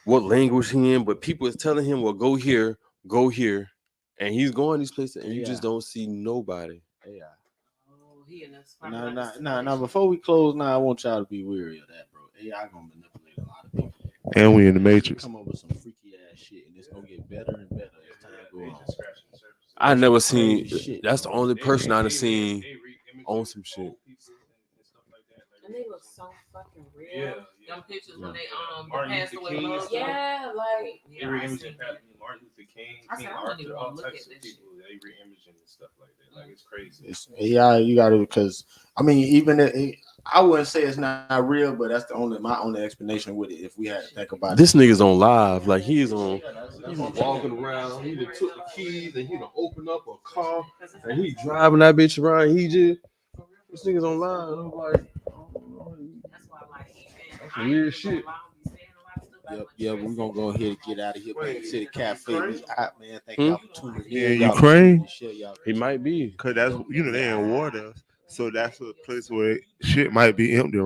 Speaker 1: what language he in, but people is telling him, well, go here, and he's going these places and you just don't see nobody.
Speaker 3: Yeah.
Speaker 4: Oh, he in this.
Speaker 3: Now, before we close, I want y'all to be wary of that, bro. AI gonna manipulate a lot of people.
Speaker 2: And we in the Matrix.
Speaker 3: Come up with some freaky ass shit, and it's gonna get better and better as time goes on.
Speaker 1: I never seen.
Speaker 3: Shit,
Speaker 1: That's the
Speaker 3: bro.
Speaker 1: only person I've seen on some shit.
Speaker 6: And they look so fucking real.
Speaker 5: Yeah.
Speaker 4: Them pictures when they
Speaker 5: Martin
Speaker 4: passed
Speaker 5: Luther
Speaker 4: away.
Speaker 5: King
Speaker 4: love.
Speaker 5: stuff.
Speaker 6: Yeah, like
Speaker 5: They re-imaging Martin Luther King,
Speaker 4: I said,
Speaker 5: King
Speaker 4: I don't even
Speaker 5: Arthur,
Speaker 4: wanna
Speaker 5: all
Speaker 4: look
Speaker 5: types
Speaker 4: at
Speaker 5: of
Speaker 4: this
Speaker 5: people. They re-imaging and stuff like that. Like it's crazy.
Speaker 3: It's AI. You got to because I mean, even I wouldn't say it's not real, but that's my only explanation with it. If we had to think about
Speaker 1: This nigga's on live, like he's walking around. He done took the keys and he done opened up a car and he driving that bitch around. This nigga's on live. I'm like,
Speaker 4: That's why I like
Speaker 1: that's weird shit.
Speaker 3: Yep. We're gonna go ahead and get out of here. Back to the cafe. We out, man. Thank y'all for tuning in.
Speaker 2: Yeah,
Speaker 3: Y'all
Speaker 2: Ukraine?
Speaker 3: continue to share y'all-
Speaker 1: He might be.
Speaker 2: Cause that's they in war there, so that's a place where shit might be empty